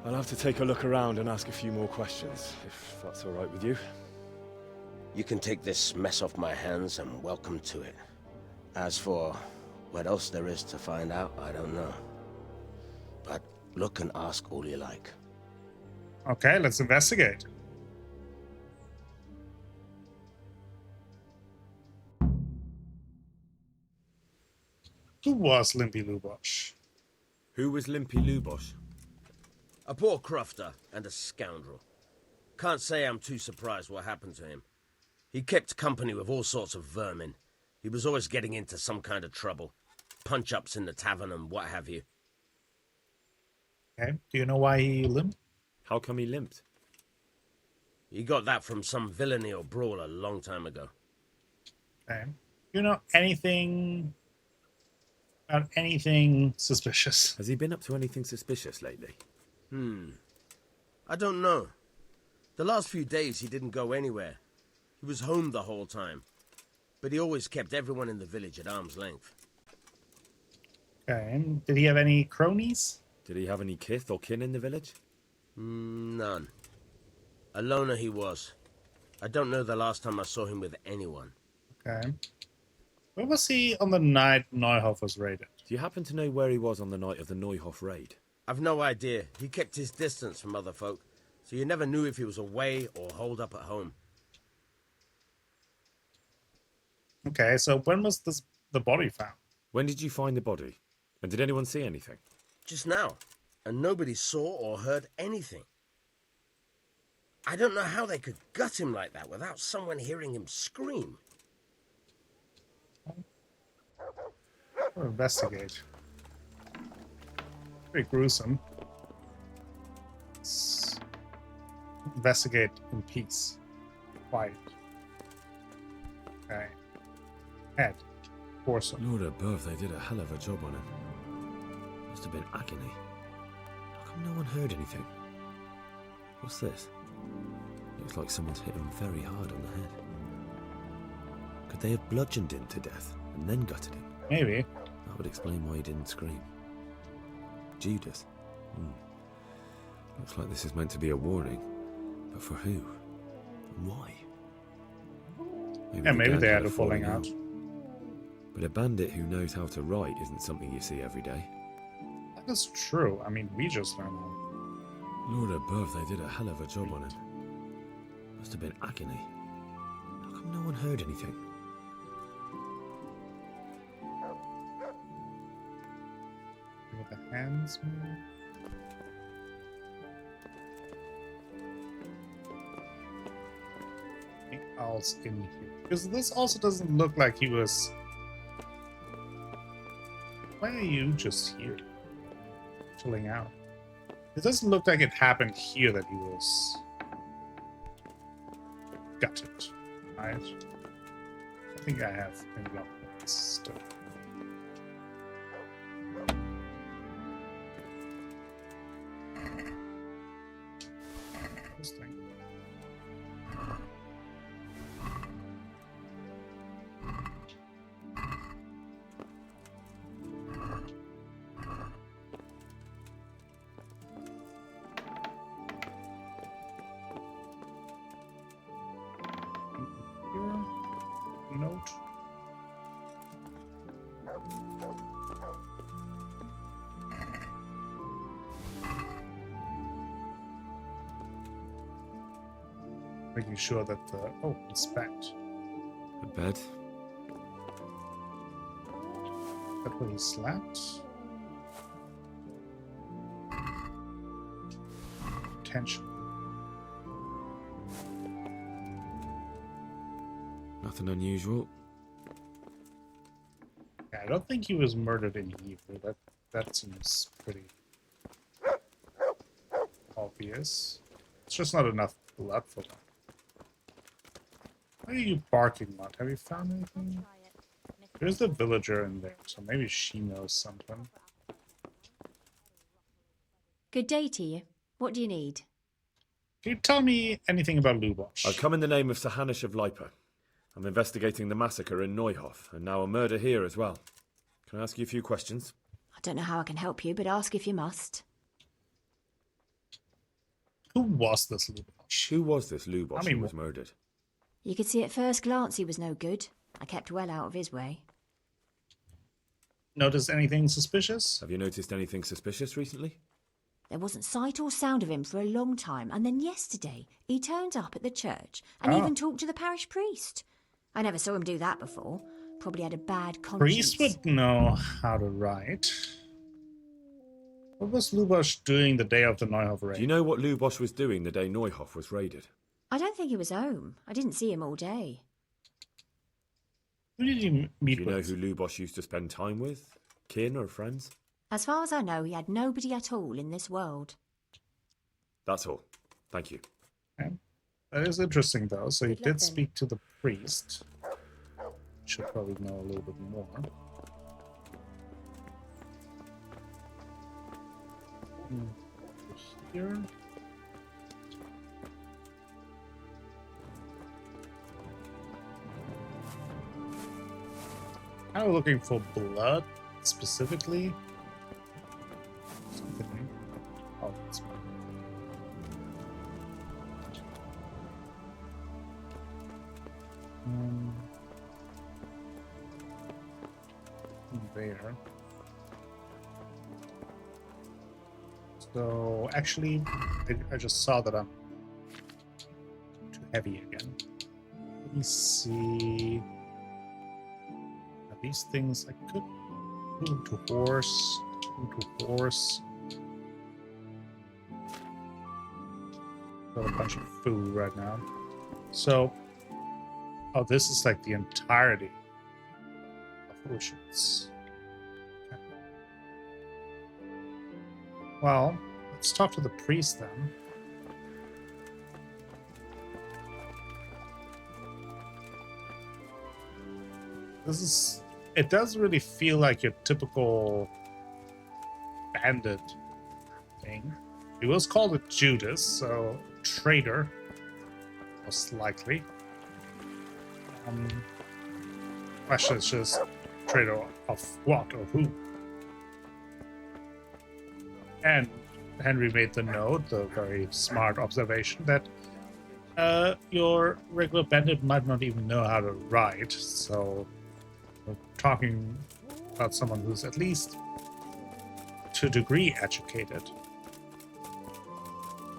Speaker 2: I'll have to take a look around and ask a few more questions, if that's all right with you.
Speaker 12: You can take this mess off my hands and welcome to it. As for what else there is to find out, I don't know. But look and ask all you like.
Speaker 1: Okay, let's investigate. Who was Limpy Lubosh?
Speaker 6: Who was Limpy Lubosh?
Speaker 12: A poor crofter and a scoundrel. Can't say I'm too surprised what happened to him. He kept company with all sorts of vermin. He was always getting into some kind of trouble. Punch-ups in the tavern and what have you.
Speaker 1: Okay. Do you know why he limped?
Speaker 6: How come he limped?
Speaker 12: He got that from some villainy or brawl a long time ago.
Speaker 1: Okay. Do you know anything about anything suspicious?
Speaker 6: Has he been up to anything suspicious lately?
Speaker 12: I don't know. The last few days he didn't go anywhere. He was home the whole time. But he always kept everyone in the village at arm's length.
Speaker 1: Okay. And did he have any cronies?
Speaker 6: Did he have any kith or kin in the village?
Speaker 12: None. A loner he was. I don't know the last time I saw him with anyone.
Speaker 1: Okay. Where was he on the night Neuhof was raided?
Speaker 6: Do you happen to know where he was on the night of the Neuhof raid?
Speaker 12: I've no idea. He kept his distance from other folk, so you never knew if he was away or holed up at home.
Speaker 1: Okay, so when was the body found?
Speaker 6: When did you find the body? And did anyone see anything?
Speaker 12: Just now. And nobody saw or heard anything. I don't know how they could gut him like that without someone hearing him scream.
Speaker 1: We'll investigate. Pretty gruesome. Let's investigate in peace. Quiet. Okay. Head. Torso.
Speaker 6: Lord above, they did a hell of a job on him. Must have been agony. How come no one heard anything? What's this? Looks like someone's hit him very hard on the head. Could they have bludgeoned him to death and then gutted him?
Speaker 1: Maybe.
Speaker 6: That would explain why he didn't scream. Judas. Looks like this is meant to be a warning. But for who? And why?
Speaker 1: Maybe they had a falling out.
Speaker 6: But a bandit who knows how to write isn't something you see every day.
Speaker 1: That is true. I mean, we just learned that.
Speaker 6: Lord above, they did a hell of a job on him. Must have been agony. How come no one heard anything?
Speaker 1: With the hands move. Anything else in here? Because this also doesn't look like he was. Why are you just here? Chilling out. It doesn't look like it happened here that he was gutted. Right? I think I have enveloped stuff. Interesting. Note. Making sure that the inspect.
Speaker 6: A bed.
Speaker 1: That where he slept. Tension.
Speaker 6: Nothing unusual.
Speaker 1: Yeah, I don't think he was murdered in here. That seems pretty obvious. It's just not enough blood for that. Why are you barking, Mutt? Have you found anything? There's the villager in there, so maybe she knows something.
Speaker 13: Good day to you. What do you need?
Speaker 1: Can you tell me anything about Lubosh?
Speaker 6: I've come in the name of Sir Hanish of Lipa. I'm investigating the massacre in Neuhof, and now a murder here as well. Can I ask you a few questions?
Speaker 13: I don't know how I can help you, but ask if you must.
Speaker 1: Who was this Lubosh?
Speaker 6: Who was this Lubosh who was murdered?
Speaker 13: You could see at first glance he was no good. I kept well out of his way.
Speaker 1: Notice anything suspicious?
Speaker 6: Have you noticed anything suspicious recently?
Speaker 13: There wasn't sight or sound of him for a long time, and then yesterday he turned up at the church and even talked to the parish priest. I never saw him do that before. Probably had a bad conscience.
Speaker 1: Priest would know how to write. What was Lubosh doing the day of the Neuhof raid?
Speaker 6: Do you know what Lubosh was doing the day Neuhof was raided?
Speaker 13: I don't think he was home. I didn't see him all day.
Speaker 1: Who did you meet
Speaker 6: Do you know
Speaker 1: with?
Speaker 6: who Lubosh used to spend time with? Kin or friends?
Speaker 13: As far as I know, he had nobody at all in this world.
Speaker 6: That's all. Thank you.
Speaker 1: Okay. That is interesting, though. So you
Speaker 13: Good luck
Speaker 1: did
Speaker 13: then.
Speaker 1: speak to the priest. Should probably know a little bit more. Here. Kind of looking for blood specifically. Something. Oh, it's there. So actually, I just saw that I'm too heavy again. Let me see. Are these things I could move to horse, Got a bunch of food right now. So, oh, this is like the entirety of oceans. Okay. Well, let's talk to the priest then. It does really feel like your typical bandit thing. He was called a Judas, so traitor, most likely. Question is just traitor of what or who? And Henry made the note, the very smart observation, that your regular bandit might not even know how to ride, so we're talking about someone who's at least to a degree educated.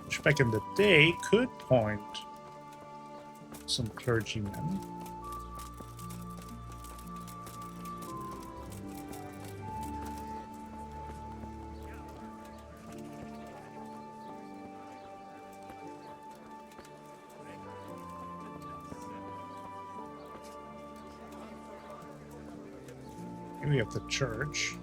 Speaker 1: Which back in the day could point some clergymen. Here we have the church.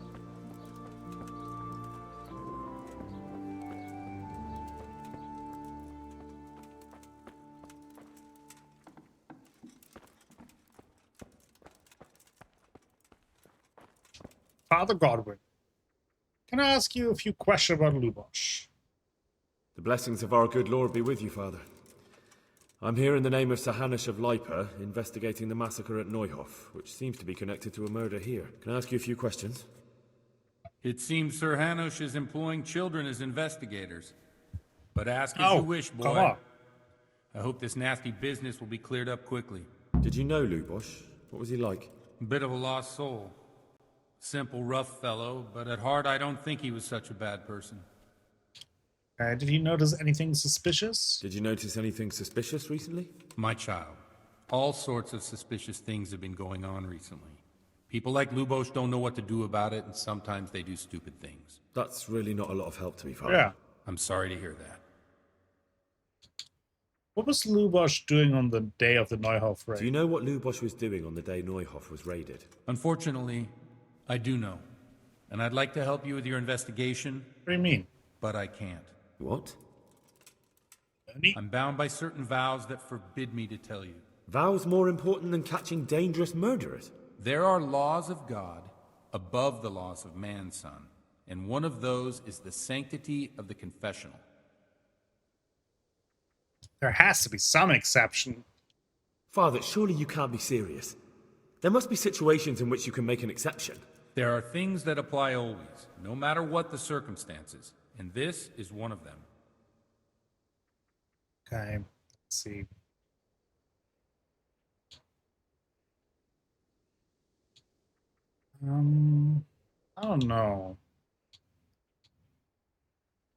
Speaker 1: Father Godwin, can I ask you a few questions about Lubosh?
Speaker 6: The blessings of our good Lord be with you, Father. I'm here in the name of Sir Hanush of Lipa, investigating the massacre at Neuhof, which seems to be connected to a murder here. Can I ask you a few questions?
Speaker 14: It seems Sir Hanush is employing children as investigators. But ask as you wish, boy.
Speaker 1: Come on.
Speaker 14: I hope this nasty business will be cleared up quickly.
Speaker 6: Did you know Lubosh? What was he like?
Speaker 14: Bit of a lost soul. Simple, rough fellow, but at heart I don't think he was such a bad person.
Speaker 1: Did you notice anything suspicious?
Speaker 6: Did you notice anything suspicious recently?
Speaker 14: My child, all sorts of suspicious things have been going on recently. People like Lubosh don't know what to do about it, and sometimes they do stupid things.
Speaker 6: That's really not a lot of help to me, Father.
Speaker 1: Yeah.
Speaker 14: I'm sorry to hear that.
Speaker 1: What was Lubosh doing on the day of the Neuhof raid?
Speaker 6: Do you know what Lubosh was doing on the day Neuhof was raided?
Speaker 14: Unfortunately, I do know. And I'd like to help you with your investigation.
Speaker 1: What do you mean?
Speaker 14: But I can't.
Speaker 6: What?
Speaker 14: I'm bound by certain vows that forbid me to tell you.
Speaker 6: Vows more important than catching dangerous murderers?
Speaker 14: There are laws of God above the laws of man, son. And one of those is the sanctity of the confessional.
Speaker 1: There has to be some exception.
Speaker 6: Father, surely you can't be serious. There must be situations in which you can make an exception.
Speaker 14: There are things that apply always, no matter what the circumstances. And this is one of them.
Speaker 1: Okay, let's see. I don't know.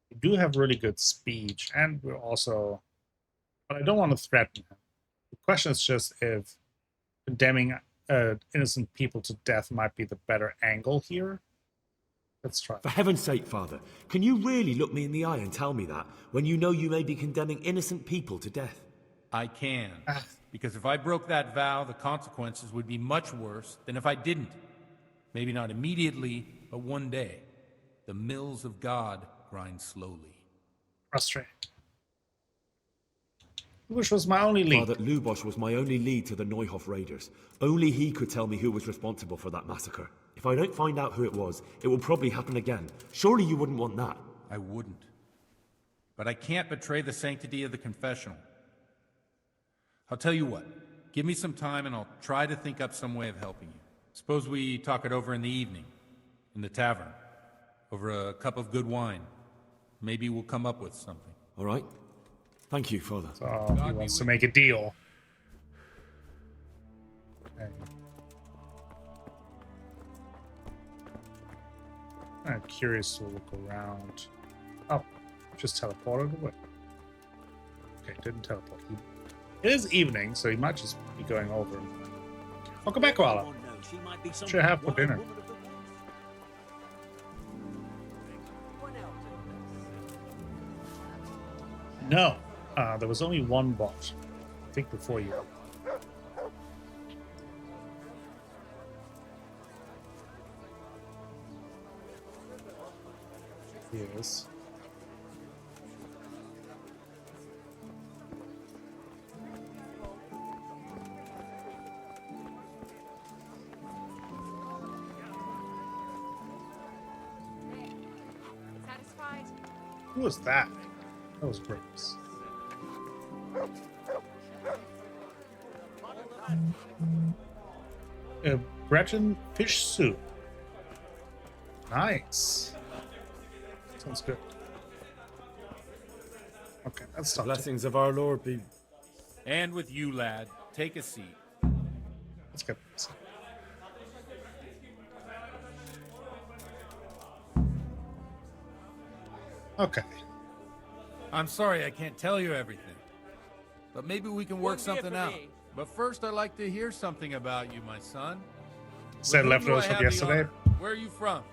Speaker 1: We do have really good speech, and we're also... But I don't want to threaten him. The question is just if condemning innocent people to death might be the better angle here. Let's try.
Speaker 6: For heaven's sake, Father, can you really look me in the eye and tell me that when you know you may be condemning innocent people to death?
Speaker 14: I can. Because if I broke that vow, the consequences would be much worse than if I didn't. Maybe not immediately, but one day. The mills of God grind slowly.
Speaker 1: Frustrating. Which was my only lead.
Speaker 15: Father, Lubosh was my only lead to the Neuhof raiders. Only he could tell me who was responsible for that massacre. If I don't find out who it was, it will probably happen again. Surely you wouldn't want that.
Speaker 14: I wouldn't. But I can't betray the sanctity of the confessional. I'll tell you what. Give me some time and I'll try to think up some way of helping you. Suppose we talk it over in the evening, in the tavern, over a cup of good wine. Maybe we'll come up with something.
Speaker 15: All right. Thank you, Father.
Speaker 1: So he wants to make a deal. Okay. I'm curious to look around. Oh, just teleported away. Okay, didn't teleport. It is evening, so he might just be going over. Welcome back, Koala. Should have for dinner. No, there was only one bot. I think before you. Yes.
Speaker 4: Satisfied?
Speaker 1: Who was that? That was gross. Breton fish soup. Nice. Sounds good. Okay, that's stop.
Speaker 15: Blessings of our Lord be.
Speaker 14: And with you, lad. Take a seat.
Speaker 1: Let's get this. Okay.
Speaker 14: I'm sorry I can't tell you everything. But maybe we can work something out. But first I'd like to hear something about you, my son.
Speaker 1: Said leftovers from yesterday.
Speaker 14: Where are you from?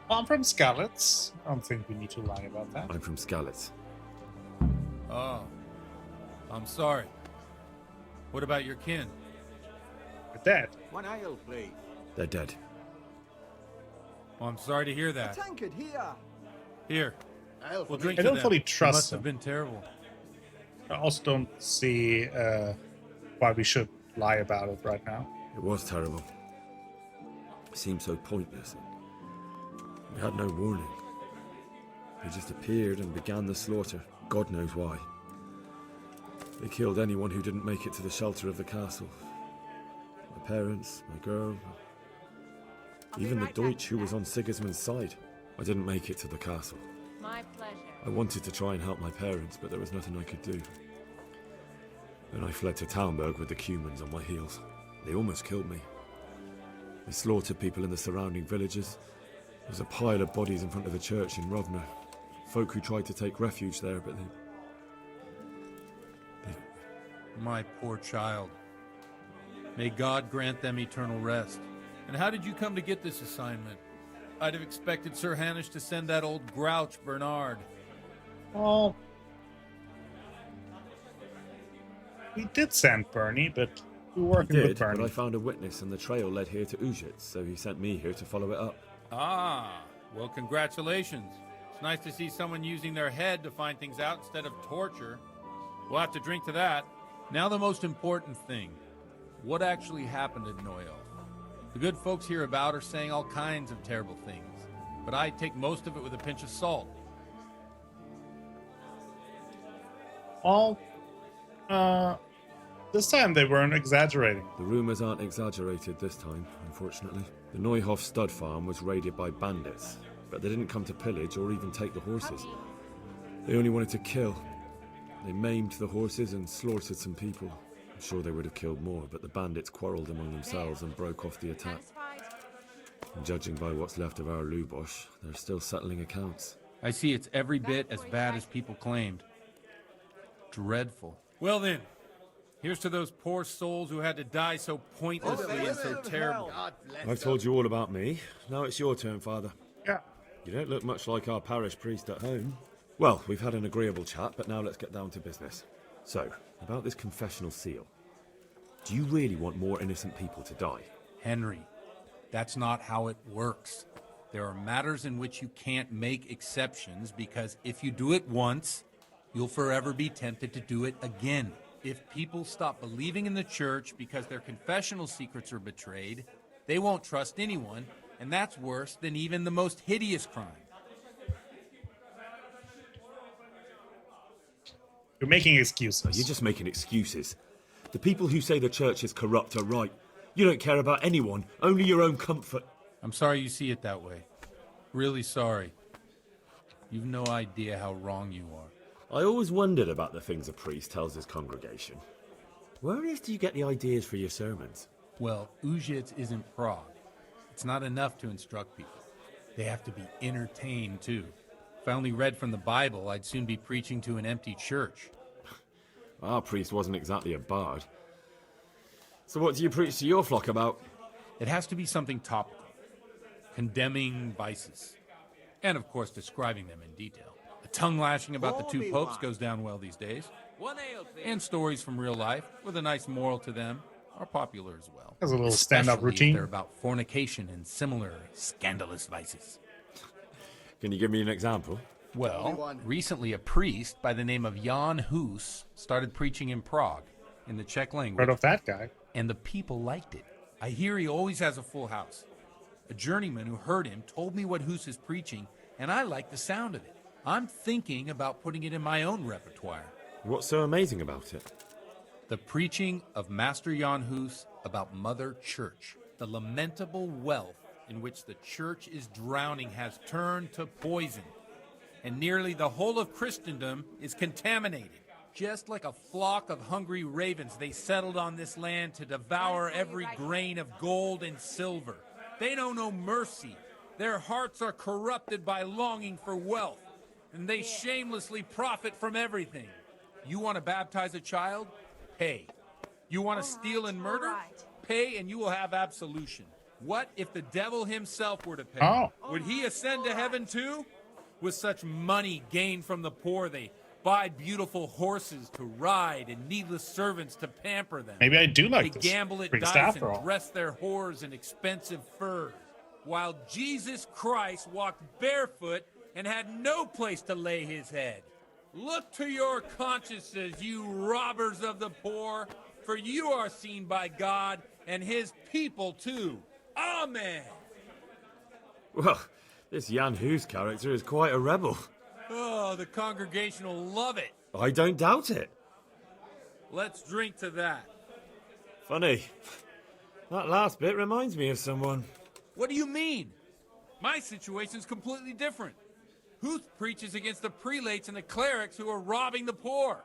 Speaker 1: Well, I'm from Skalitz. I don't think we need to lie about that.
Speaker 15: I'm from Skalitz.
Speaker 14: Oh. I'm sorry. What about your kin?
Speaker 1: They're dead.
Speaker 5: One ale, please.
Speaker 15: They're dead.
Speaker 14: Oh, I'm sorry to hear that.
Speaker 7: A tankard here.
Speaker 14: Here. We'll drink
Speaker 1: I
Speaker 14: to
Speaker 1: don't
Speaker 14: them.
Speaker 1: fully
Speaker 14: It
Speaker 1: trust
Speaker 14: must have
Speaker 1: them.
Speaker 14: been terrible.
Speaker 1: I also don't see why we should lie about it right now.
Speaker 15: It was terrible. It seemed so pointless. We had no warning. They just appeared and began the slaughter. God knows why. They killed anyone who didn't make it to the shelter of the castle. My parents, my girl, even the Deutsch who was on Sigismund's side. I didn't make it to the castle.
Speaker 4: My pleasure.
Speaker 15: I wanted to try and help my parents, but there was nothing I could do. Then I fled to Talmberg with the Cumans on my heels. They almost killed me. They slaughtered people in the surrounding villages. There was a pile of bodies in front of the church in Rovna. Folk who tried to take refuge there, but they...
Speaker 14: My poor child. May God grant them eternal rest. And how did you come to get this assignment? I'd have expected Sir Hanish to send that old grouch, Bernard.
Speaker 1: Well, we did send Bernie, but we were working with Bernie.
Speaker 15: But I found a witness and the trail led here to Ujitz, so he sent me here to follow it up.
Speaker 14: Ah, well, congratulations. It's nice to see someone using their head to find things out instead of torture. We'll have to drink to that. Now the most important thing. What actually happened at Noyo? The good folks hereabout are saying all kinds of terrible things, but I take most of it with a pinch of salt.
Speaker 1: Well, this time they weren't exaggerating.
Speaker 15: The rumours aren't exaggerated this time, unfortunately. The Neuhof stud farm was raided by bandits, but they didn't come to pillage or even take the horses. They only wanted to kill. They maimed the horses and slaughtered some people. I'm sure they would have killed more, but the bandits quarrelled among themselves and broke off the attack. And judging by what's left of our Lubosh, they're still settling accounts.
Speaker 14: I see it's every bit as bad as people claimed. Dreadful. Well then, here's to those poor souls who had to die so pointlessly and so terribly.
Speaker 15: I've told you all about me. Now it's your turn, Father.
Speaker 1: Yeah.
Speaker 15: You don't look much like our parish priest at home. Well, we've had an agreeable chat, but now let's get down to business. So, about this confessional seal. Do you really want more innocent people to die?
Speaker 14: Henry, that's not how it works. There are matters in which you can't make exceptions because if you do it once, you'll forever be tempted to do it again. If people stop believing in the church because their confessional secrets are betrayed, they won't trust anyone, and that's worse than even the most hideous crime.
Speaker 1: You're making excuses.
Speaker 15: You're just making excuses. The people who say the church is corrupt are right. You don't care about anyone, only your own comfort.
Speaker 14: I'm sorry you see it that way. Really sorry. You've no idea how wrong you are.
Speaker 15: I always wondered about the things a priest tells his congregation. Where on earth do you get the ideas for your sermons?
Speaker 14: Well, Ujits isn't Prague. It's not enough to instruct people. They have to be entertained, too. If I only read from the Bible, I'd soon be preaching to an empty church.
Speaker 15: Our priest wasn't exactly a bard. So what do you preach to your flock about?
Speaker 14: It has to be something topical. Condemning vices. And, of course, describing them in detail. The tongue-lashing about the two popes goes down well these days. And stories from real life, with a nice moral to them, are popular as well.
Speaker 1: Has a little stand-up
Speaker 14: Especially
Speaker 1: routine.
Speaker 14: if they're about fornication and similar scandalous vices.
Speaker 15: Can you give me an example?
Speaker 14: Well, recently a priest by the name of Jan Hus started preaching in Prague, in the Czech language.
Speaker 1: Heard of that guy.
Speaker 14: And the people liked it. I hear he always has a full house. A journeyman who heard him told me what Hus is preaching, and I like the sound of it. I'm thinking about putting it in my own repertoire.
Speaker 15: What's so amazing about it?
Speaker 14: The preaching of Master Jan Hus about Mother Church. The lamentable wealth in which the church is drowning has turned to poison. And nearly the whole of Christendom is contaminated. Just like a flock of hungry ravens, they settled on this land to devour every grain of gold and silver. They know no mercy. Their hearts are corrupted by longing for wealth, and they shamelessly profit from everything. You want to baptize a child? Pay. You want to steal and murder? Pay, and you will have absolution. What if the devil himself were to pay?
Speaker 1: Oh.
Speaker 14: Would he ascend to heaven too? With such money gained from the poor, they buy beautiful horses to ride and needless servants to pamper them.
Speaker 1: Maybe I do like
Speaker 14: They
Speaker 1: this
Speaker 14: gamble at
Speaker 1: priest
Speaker 14: dice
Speaker 1: after
Speaker 14: and
Speaker 1: all.
Speaker 14: dress their whores in expensive furs, while Jesus Christ walked barefoot and had no place to lay his head. Look to your consciences, you robbers of the poor, for you are seen by God and his people too. Amen.
Speaker 15: Well, this Jan Hus character is quite a rebel.
Speaker 14: Oh, the congregation will love it.
Speaker 15: I don't doubt it.
Speaker 14: Let's drink to that.
Speaker 15: Funny. That last bit reminds me of someone.
Speaker 14: What do you mean? My situation's completely different. Huth preaches against the prelates and the clerics who are robbing the poor.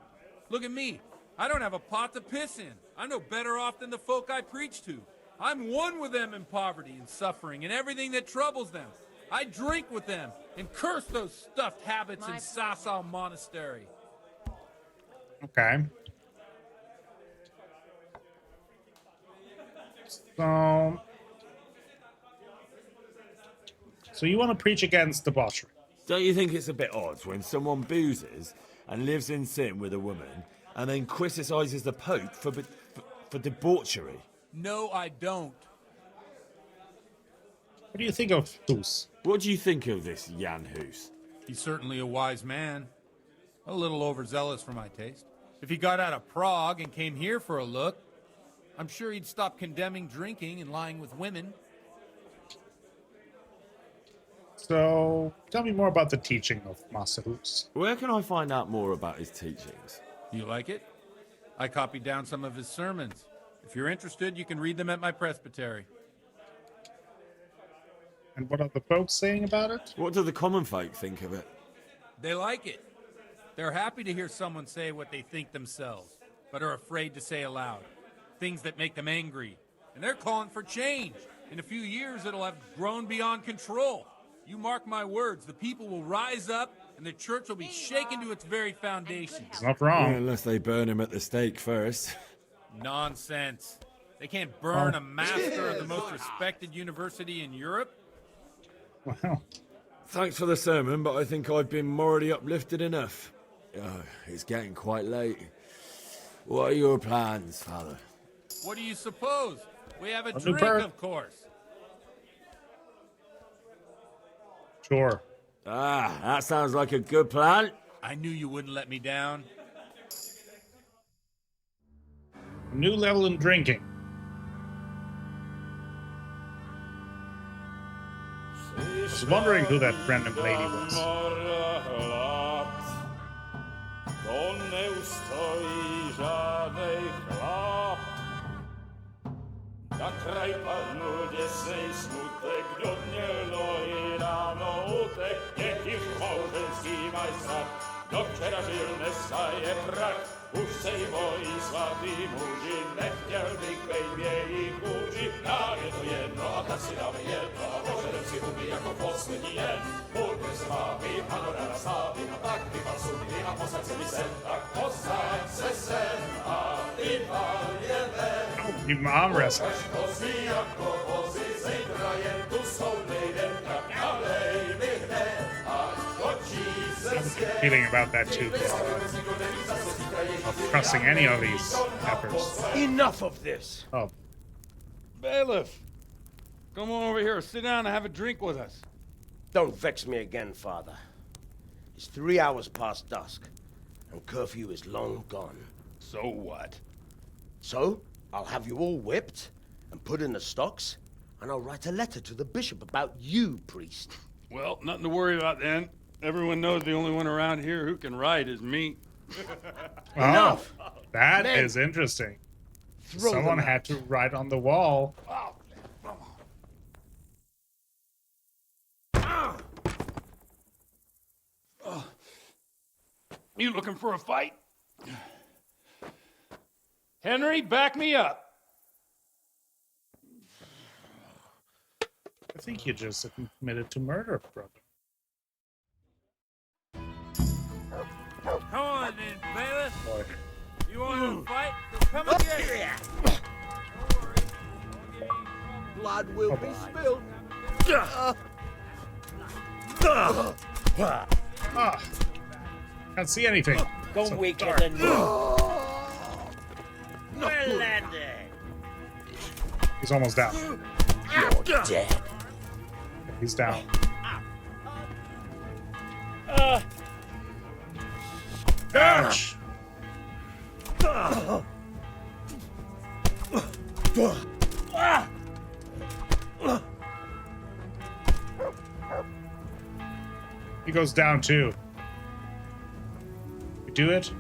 Speaker 14: Look at me. I don't have a pot to piss in. I'm no better off than the folk I preach to. I'm one with them in poverty and suffering and everything that troubles them. I drink with them and curse those stuffed habits in Sasau Monastery.
Speaker 1: Okay. So you want to preach against debauchery?
Speaker 15: Don't you think it's a bit odd when someone boozes and lives in sin with a woman and then criticizes the Pope for debauchery?
Speaker 14: No, I don't.
Speaker 1: What do you think of Hus?
Speaker 15: What do you think of this Jan Hus?
Speaker 14: He's certainly a wise man. A little overzealous for my taste. If he got out of Prague and came here for a look, I'm sure he'd stop condemning drinking and lying with women.
Speaker 1: So, tell me more about the teaching of Master Hus.
Speaker 15: Where can I find out more about his teachings?
Speaker 14: You like it? I copied down some of his sermons. If you're interested, you can read them at my presbytery.
Speaker 1: And what are the folks saying about it?
Speaker 15: What do the common folk think of it?
Speaker 14: They like it. They're happy to hear someone say what they think themselves, but are afraid to say aloud. Things that make them angry. And they're calling for change. In a few years, it'll have grown beyond control. You mark my words, the people will rise up and the church will be shaken to its very foundations.
Speaker 1: It's not wrong.
Speaker 15: Yeah, unless they burn him at the stake first.
Speaker 14: Nonsense. They can't burn a master of the most respected university in Europe.
Speaker 1: Wow.
Speaker 15: Thanks for the sermon, but I think I've been morally uplifted enough. Oh, it's getting quite late.
Speaker 6: What are your plans, Father?
Speaker 14: What do you suppose? We have a
Speaker 1: new
Speaker 14: drink,
Speaker 1: bird.
Speaker 14: of course.
Speaker 1: Sure.
Speaker 6: Ah, that sounds like a good plan.
Speaker 14: I knew you wouldn't let me down.
Speaker 1: A new level in drinking. I was wondering who that random lady was.
Speaker 16: Na kraj panu niesej smutek, godnie loi rano utek, niech ich małżeński majstrat, do wczera żylne staje krak, už sej moji svatý muži, nechtěl bych bejbě jich učit, nám je to jedno a tak si dáme jedno, a požerem si huby jako poslední jen, buďme s vámi, panorama stávy, a tak vypal sudy a posaď se mi sem, tak posaď se sem a vypal je ven.
Speaker 1: Give him arm wrestling. Feeling about that too. Not trusting any of these peppers.
Speaker 12: Enough of this!
Speaker 1: Oh,
Speaker 14: Bailiff, come on over here, sit down and have a drink with us.
Speaker 12: Don't vex me again, Father. It's 3 hours past dusk, and curfew is long gone.
Speaker 14: So what?
Speaker 12: So, I'll have you all whipped and put in the stocks, and I'll write a letter to the bishop about you, priest.
Speaker 14: Well, nothing to worry about then. Everyone knows the only one around here who can write is me.
Speaker 1: Enough. That
Speaker 12: Men,
Speaker 1: is interesting.
Speaker 12: throw
Speaker 1: Someone
Speaker 12: them
Speaker 1: had to write on the wall.
Speaker 14: You looking for a fight? Henry, back me up.
Speaker 1: I think you just admitted to murder, brother.
Speaker 11: Come on then, bailiff.
Speaker 1: Boy.
Speaker 11: You want to fight? Come and get it.
Speaker 5: Blood will be spilled.
Speaker 1: Ah, can't see anything.
Speaker 8: Go
Speaker 1: So
Speaker 8: weaker
Speaker 1: dark.
Speaker 8: than me. Well landed.
Speaker 1: He's almost down.
Speaker 8: You're dead.
Speaker 1: He's down. Ouch! He goes down too. You do it?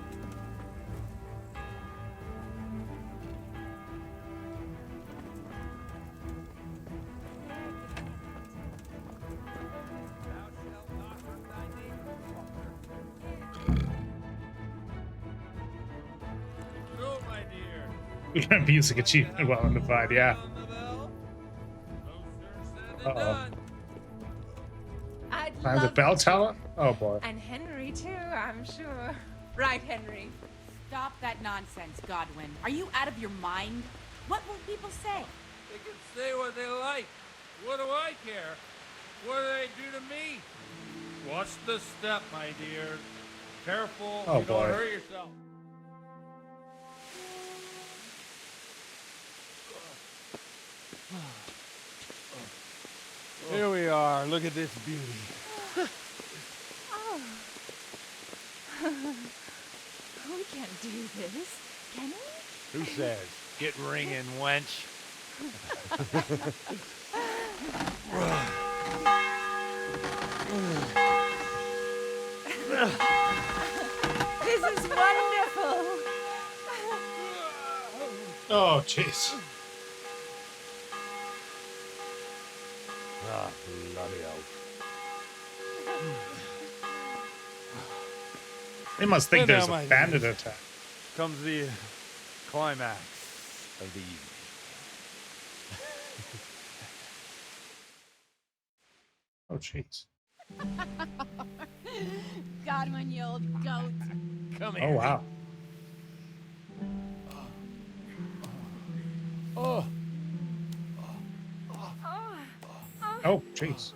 Speaker 14: Go, my dear.
Speaker 1: Music achievement well in the fight, yeah. Uh-oh.
Speaker 4: I'd
Speaker 1: Find the
Speaker 4: love
Speaker 1: bell
Speaker 4: to.
Speaker 1: tower? Oh boy.
Speaker 4: And Henry, too, I'm sure. Right, Henry.
Speaker 17: Stop that nonsense, Godwin. Are you out of your mind? What will people say?
Speaker 14: They can say what they like. What do I care? What do they do to me? Watch the step, my dear. Careful,
Speaker 1: Oh,
Speaker 14: you don't
Speaker 1: boy.
Speaker 14: hurt yourself. Here we are. Look at this beauty.
Speaker 4: Oh. We can't do this, can we?
Speaker 14: Who says? Get ringing, wench.
Speaker 4: This is wonderful.
Speaker 1: Oh, jeez.
Speaker 14: Ah, bloody hell.
Speaker 1: They must think
Speaker 14: And
Speaker 1: there's
Speaker 14: now,
Speaker 1: a
Speaker 14: my
Speaker 1: bandit
Speaker 14: dears,
Speaker 1: attack.
Speaker 14: Comes the climax of the evening.
Speaker 1: Oh, jeez.
Speaker 17: Godwin, you old goat.
Speaker 14: Come
Speaker 1: Oh, wow.
Speaker 14: Oh.
Speaker 1: Oh, jeez.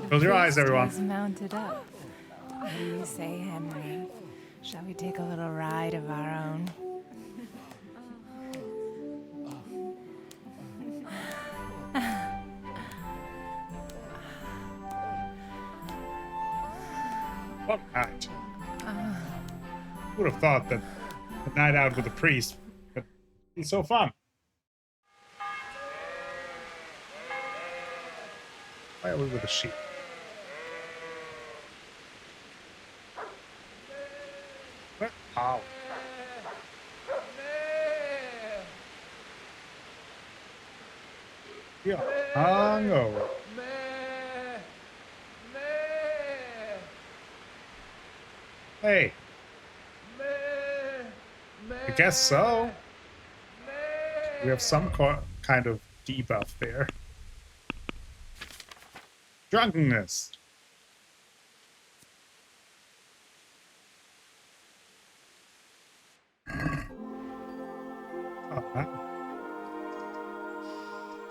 Speaker 1: Close your eyes, everyone.
Speaker 18: He's mounted up. What do you say, Henry?
Speaker 4: Shall we take a little ride of our own?
Speaker 1: What night? Would have thought that a night out with a priest would be so fun. Why are we with a sheep? What? Ow. Yeah, hungover. Hey. I guess so. We have some kind of debuff there. Drunkenness.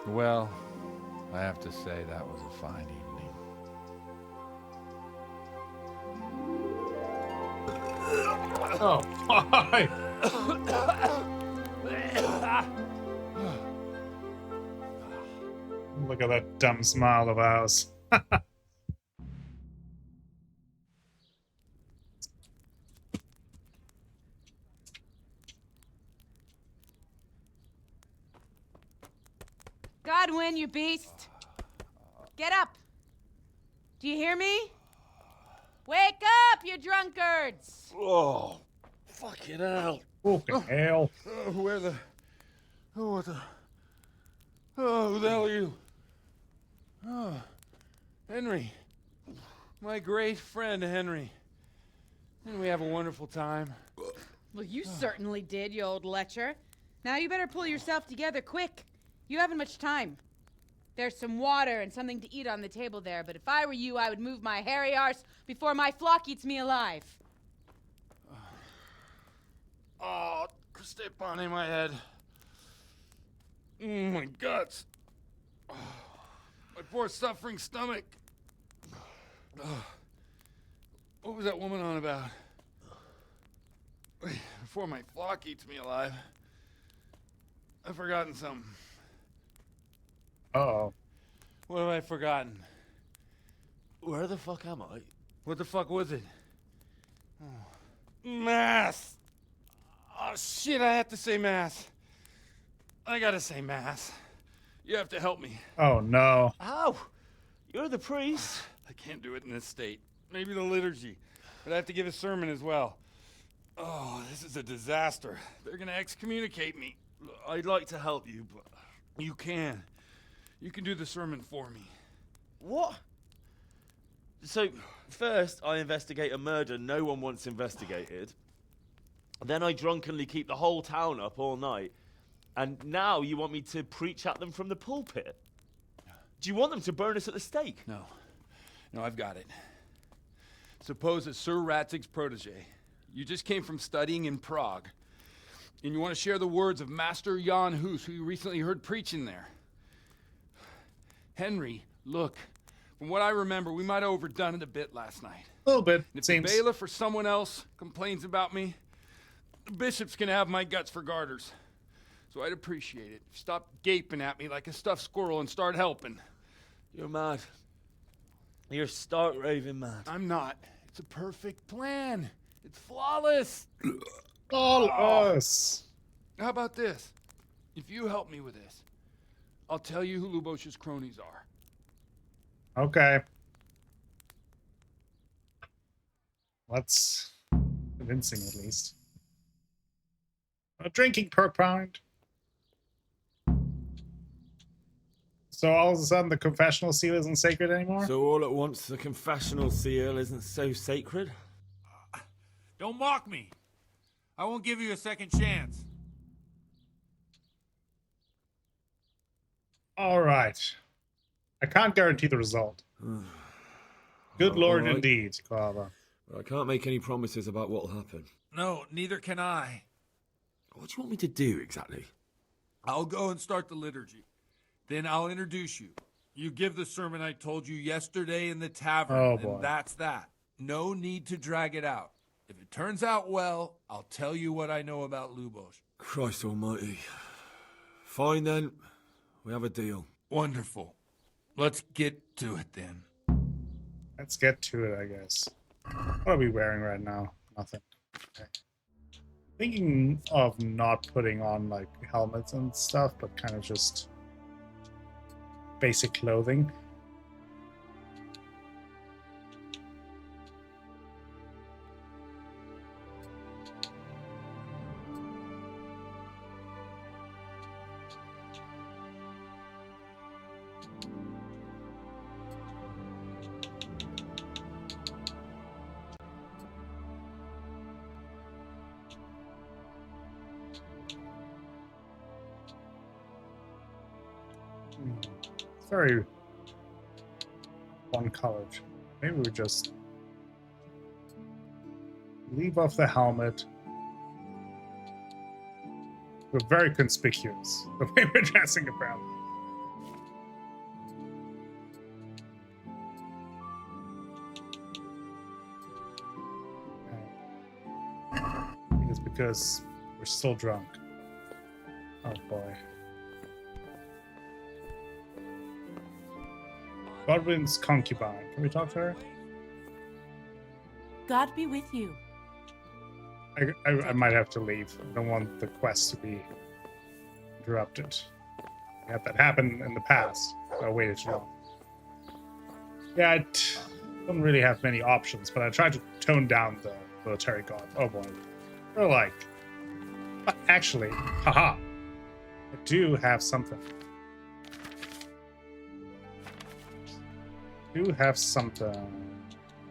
Speaker 14: Well, I have to say that was a fine evening.
Speaker 1: Oh, why? Look at that dumb smile of ours.
Speaker 17: Godwin, you beast! Get up! Do you hear me? Wake up, you drunkards!
Speaker 18: Oh, fucking hell.
Speaker 1: Fucking hell.
Speaker 18: Where the... Oh, what the... Oh, who the hell are you?
Speaker 14: Oh, Henry. My great friend, Henry. Didn't we have a wonderful time?
Speaker 17: Well, you certainly did, you old lecher. Now you better pull yourself together quick. You haven't much time. There's some water and something to eat on the table there, but if I were you, I would move my hairy arse before my flock eats me alive.
Speaker 18: Oh, step on in my head. My guts. Oh, my poor suffering stomach. Oh, what was that woman on about? Wait, before my flock eats me alive. I've forgotten something.
Speaker 1: Uh-oh.
Speaker 14: What have I forgotten?
Speaker 18: Where the fuck am I?
Speaker 14: What the fuck was it?
Speaker 18: Mass! Oh, shit, I have to say mass. I gotta say mass. You have to help me.
Speaker 1: Oh, no.
Speaker 18: How? You're the priest. I can't do it in this state. Maybe the liturgy. But I have to give a sermon as well. Oh, this is a disaster. They're gonna excommunicate me. I'd like to help you, but you can. You can do the sermon for me.
Speaker 2: What? So, first I investigate a murder no one wants investigated. Then I drunkenly keep the whole town up all night. And now you want me to preach at them from the pulpit? Do you want them to burn us at the stake?
Speaker 18: No. No, I've got it. Suppose that Sir Ratzig's protege. You just came from studying in Prague. And you want to share the words of Master Jan Hus, who you recently heard preaching there. Henry, look, from what I remember, we might have overdone it a bit last night.
Speaker 1: A little bit,
Speaker 18: If
Speaker 1: seems.
Speaker 18: the bailiff or someone else complains about me, the bishop's gonna have my guts for garters. So I'd appreciate it. Stop gaping at me like a stuffed squirrel and start helping.
Speaker 2: You're mad. You're stark raving mad.
Speaker 18: I'm not. It's a perfect plan. It's flawless.
Speaker 1: Flawless.
Speaker 18: How about this? If you help me with this, I'll tell you who Lubosh's cronies are.
Speaker 1: Okay. That's convincing, at least. A drinking per pound. So all of a sudden the confessional seal isn't sacred anymore?
Speaker 6: So all at once the confessional seal isn't so sacred?
Speaker 14: Don't mock me. I won't give you a second chance.
Speaker 1: All right. I can't guarantee the result. Good lord,
Speaker 6: right.
Speaker 1: indeed, Quava.
Speaker 6: I can't make any promises about what'll happen.
Speaker 14: No, neither can I.
Speaker 6: What do you want me to do exactly?
Speaker 14: I'll go and start the liturgy. Then I'll introduce you. You give the sermon I told you yesterday in the tavern,
Speaker 1: Oh, boy.
Speaker 14: and that's that. No need to drag it out. If it turns out well, I'll tell you what I know about Lubos.
Speaker 15: Christ almighty. Fine then. We have a deal.
Speaker 14: Wonderful. Let's get to it then.
Speaker 1: Let's get to it, I guess. What are we wearing right now? Nothing. Okay. Thinking of not putting on like helmets and stuff, but kind of just basic clothing. Very one-colored. Maybe we just leave off the helmet. We're very conspicuous the way we're dressing apparently. I think it's because we're still drunk. Oh boy. Godwin's concubine. Can we talk to her?
Speaker 19: God be with you.
Speaker 1: I might have to leave. I don't want the quest to be interrupted. We had that happen in the past. So I waited too long. Yeah, I don't really have many options, but I tried to tone down the military guard. Oh boy. We're like... But actually, haha. I do have something. Do have something.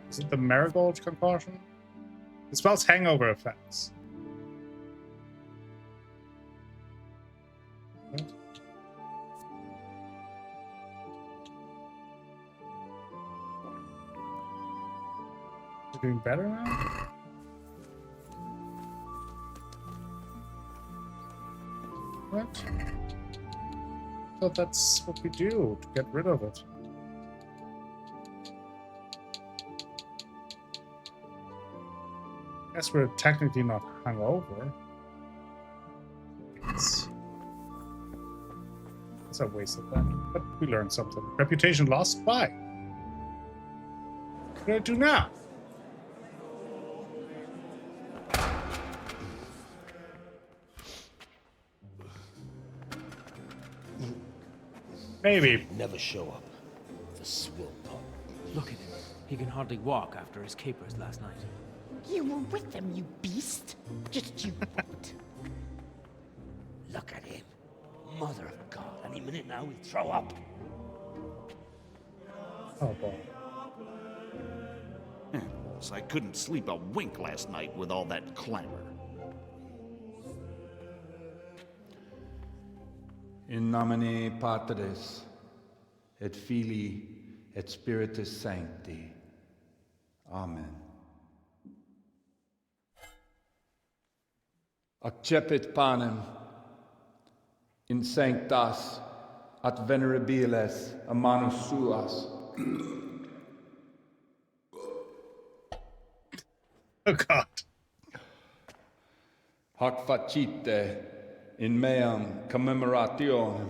Speaker 1: Is it the marigold concoction? It spells hangover effects. What? You're doing better now? What? I thought that's what we do to get rid of it. Guess we're technically not hungover. It's a waste of that. But we learned something. Reputation lost? Why? What do I do now? Maybe.
Speaker 12: Never show up. The swill pop.
Speaker 3: Look at him. He can hardly walk after his capers last night.
Speaker 19: You were with them, you beast. Just you wait.
Speaker 12: Look at him. Mother of God. Any minute now he'll throw up.
Speaker 1: Oh boy.
Speaker 20: So I couldn't sleep a wink last night with all that clamor.
Speaker 18: In nomine Patris, et Filii, et Spiritus Sancti. Amen. Accepit panem in sanctas at venerabiles a manus suas.
Speaker 1: Oh God.
Speaker 18: Hac facite in meam commemorationem.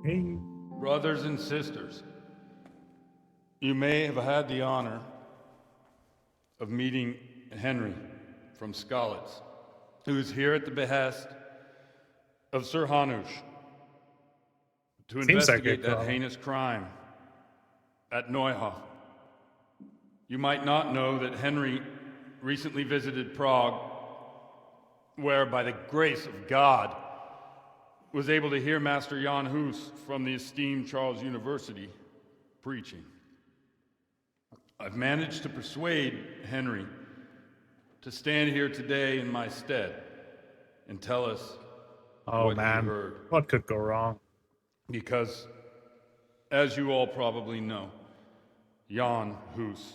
Speaker 1: Hey.
Speaker 18: Brothers and sisters, you may have had the honor of meeting Henry from Skalitz, who is here at the behest of Sir Hanush to investigate that heinous crime at Neuhof. You might not know that Henry recently visited Prague, where by the grace of God was able to hear Master Jan Hus from the esteemed Charles University preaching. I've managed to persuade Henry to stand here today in my stead and tell us what he heard.
Speaker 1: What could go wrong?
Speaker 18: Because, as you all probably know, Jan Hus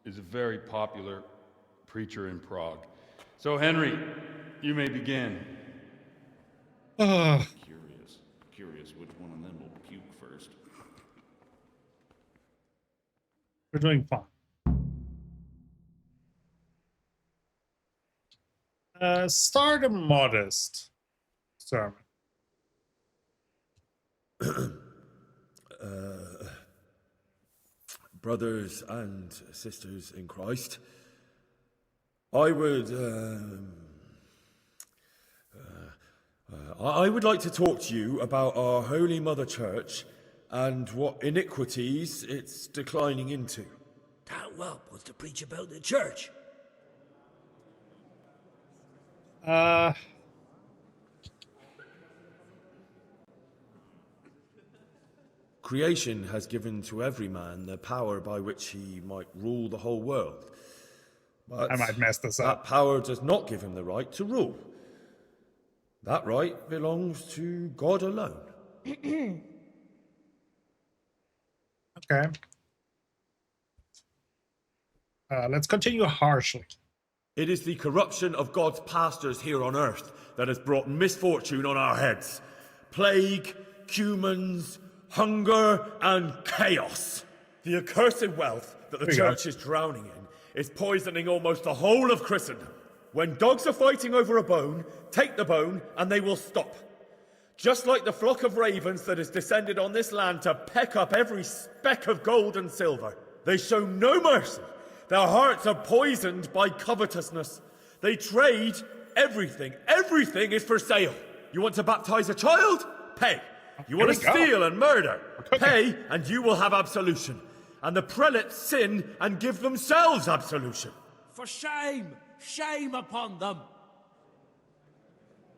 Speaker 18: is a very popular preacher in Prague. So, Henry, you may begin.
Speaker 20: Curious which one of them will puke first.
Speaker 1: We're doing fine. Start a modest sermon.
Speaker 15: Brothers and sisters in Christ, I would like to talk to you about our Holy Mother Church and what iniquities it's declining into.
Speaker 21: That whelp wants to preach about the church.
Speaker 15: Creation has given to every man the power by which he might rule the whole world. But
Speaker 1: I might mess this up.
Speaker 15: That power does not give him the right to rule. That right belongs to God alone.
Speaker 1: Okay. Let's continue harshly.
Speaker 15: It is the corruption of God's pastors here on earth that has brought misfortune on our heads. Plague, humans, hunger, and chaos. The accursed wealth that the church is drowning in is poisoning almost the whole of Christendom. When dogs are fighting over a bone, take the bone and they will stop. Just like the flock of ravens that has descended on this land to peck up every speck of gold and silver. They show no mercy. Their hearts are poisoned by covetousness. They trade everything. Everything is for sale. You want to baptize a child? Pay. You want to steal and murder? Pay, and you will have absolution. And the prelates sin and give themselves absolution.
Speaker 21: For shame! Shame upon them!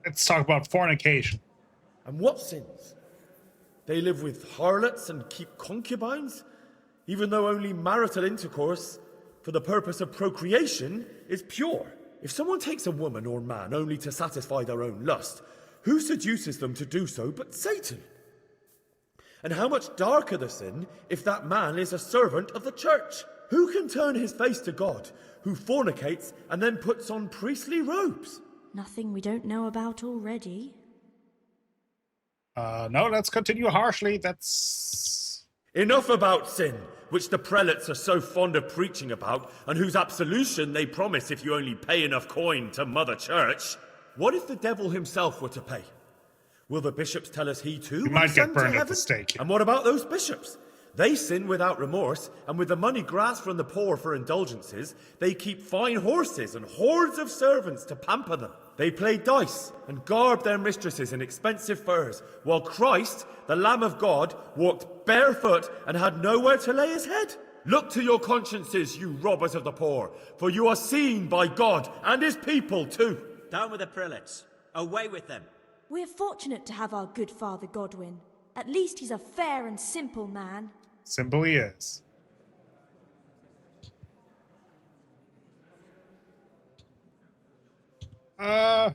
Speaker 1: Let's talk about fornication.
Speaker 15: And what sins? They live with harlots and keep concubines, even though only marital intercourse for the purpose of procreation is pure. If someone takes a woman or man only to satisfy their own lust, who seduces them to do so but Satan? And how much darker the sin if that man is a servant of the church? Who can turn his face to God, who fornicates and then puts on priestly robes?
Speaker 13: Nothing we don't know about already.
Speaker 1: No, let's continue harshly. That's...
Speaker 15: Enough about sin, which the prelates are so fond of preaching about, and whose absolution they promise if you only pay enough coin to Mother Church. What if the devil himself were to pay? Will the bishops tell us he too
Speaker 1: might get burned at the stake.
Speaker 15: And what about those bishops? They sin without remorse, and with the money grasped from the poor for indulgences, they keep fine horses and hordes of servants to pamper them. They play dice and garb their mistresses in expensive furs, while Christ, the Lamb of God, walked barefoot and had nowhere to lay his head. Look to your consciences, you robbers of the poor, for you are seen by God and his people too.
Speaker 8: Down with the prelates. Away with them.
Speaker 13: We're fortunate to have our good Father Godwin. At least he's a fair and simple man.
Speaker 1: Simple he is.
Speaker 15: God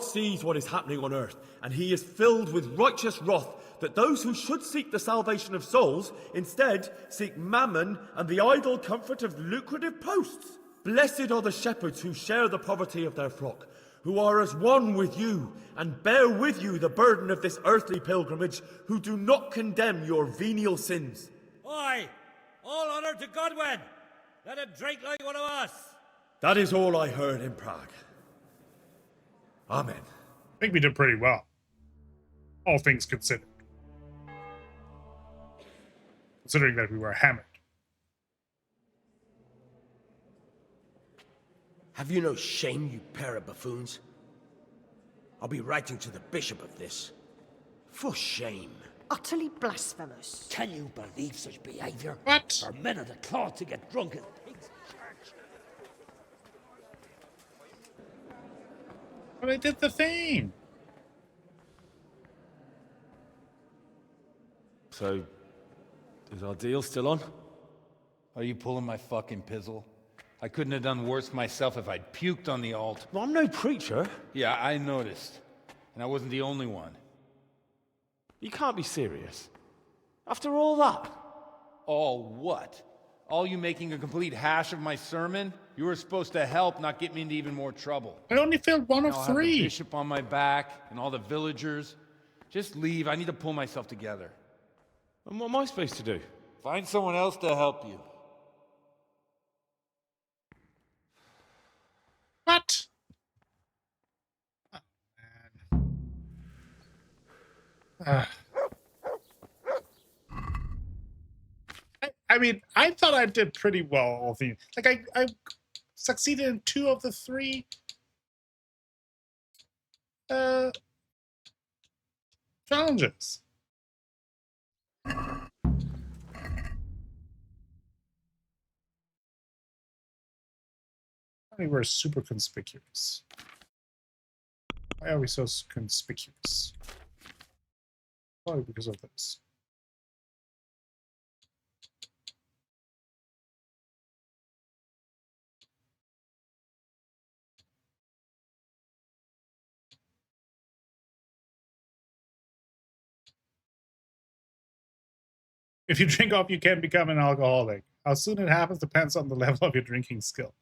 Speaker 15: sees what is happening on earth, and he is filled with righteous wrath that those who should seek the salvation of souls instead seek mammon and the idle comfort of lucrative posts. Blessed are the shepherds who share the poverty of their flock, who are as one with you and bear with you the burden of this earthly pilgrimage, who do not condemn your venial sins.
Speaker 11: Oi! All honor to Godwin! Let him drink like one of us!
Speaker 15: That is all I heard in Prague. Amen.
Speaker 1: I think we did pretty well. All things considered. Considering that we were hammered.
Speaker 12: Have you no shame, you pair of buffoons? I'll be writing to the bishop of this. For shame.
Speaker 19: Utterly blasphemous.
Speaker 21: Can you believe such behavior?
Speaker 1: What?
Speaker 21: For men of the cloth to get drunk as pigs in church.
Speaker 1: But I did the thing.
Speaker 2: So, is our deal still on?
Speaker 14: Are you pulling my fucking pizzle? I couldn't have done worse myself if I'd puked on the altar.
Speaker 2: Well, I'm no preacher.
Speaker 14: Yeah, I noticed. And I wasn't the only one.
Speaker 2: You can't be serious. After all that.
Speaker 14: All what? All you making a complete hash of my sermon? You were supposed to help, not get me into even more trouble.
Speaker 1: I only failed one
Speaker 14: Now
Speaker 1: of
Speaker 14: I'll have
Speaker 1: 3.
Speaker 14: the bishop on my back and all the villagers. Just leave. I need to pull myself together.
Speaker 2: And what am I supposed to do?
Speaker 14: Find someone else to help you.
Speaker 1: What? Oh, I mean, I thought I did pretty well. All the like, I succeeded in 2 of the 3 challenges. I think we're super conspicuous. Why are we so conspicuous? Probably because of this. If you drink up, you can become an alcoholic. How soon it happens depends on the level of your drinking skill.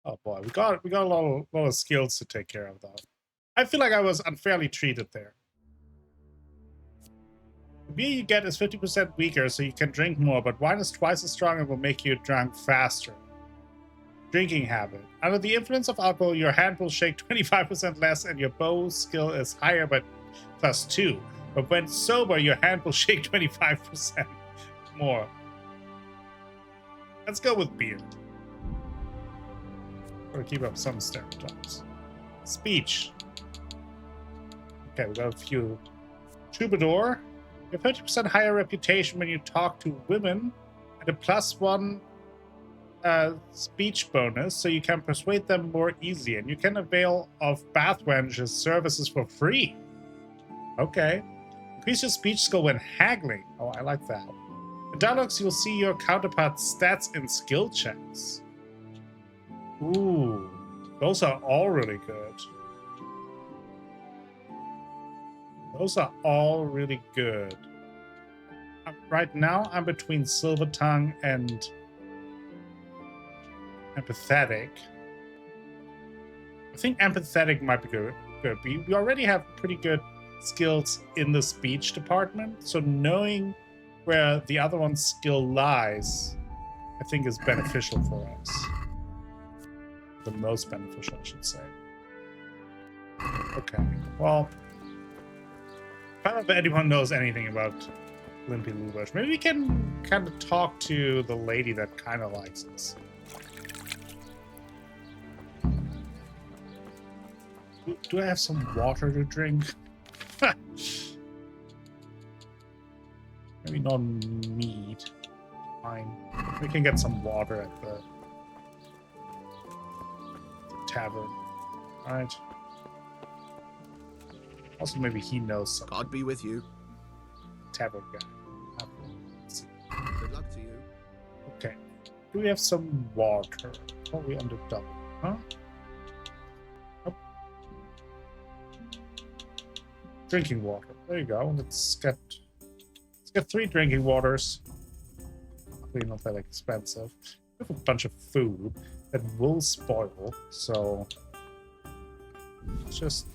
Speaker 1: Oh boy, we got a lot of skills to take care of though. I feel like I was unfairly treated there. The beer you get is 50% weaker, so you can drink more, but wine is twice as strong and will make you drunk faster. Drinking habit. Under the influence of alcohol, your hand will shake 25% less and your bow skill is higher by +2. But when sober, your hand will shake 25% more. Let's go with beer. Gotta keep up some stereotypes. Speech. Okay, we got a few. Troubadour. You have 50% higher reputation when you talk to women, and a +1 speech bonus, so you can persuade them more easily, and you can avail of bath wenches services for free. Okay. Increase your speech skill when haggling. Oh, I like that. In dialogues, you'll see your counterpart's stats in skill checks. Ooh, those are all really good. Those are all really good. Right now, I'm between Silver Tongue and Empathetic. I think Empathetic might be good. We already have pretty good skills in the speech department, so knowing where the other one's skill lies, I think is beneficial for us. The most beneficial, I should say. Okay, well, I don't know if anyone knows anything about Limpy Lubush. Maybe we can kind of talk to the lady that kind of likes us. Do I have some water to drink? Maybe not mead. Fine. We can get some water at the tavern. Alright. Also, maybe he knows something.
Speaker 5: God be with you.
Speaker 1: Tavern guy.
Speaker 5: Good luck to you.
Speaker 1: Okay. Do we have some water? Probably on the double, huh? Oh. Drinking water. There you go. Let's get 3 drinking waters. Hopefully not that expensive. We have a bunch of food that will spoil, so let's just.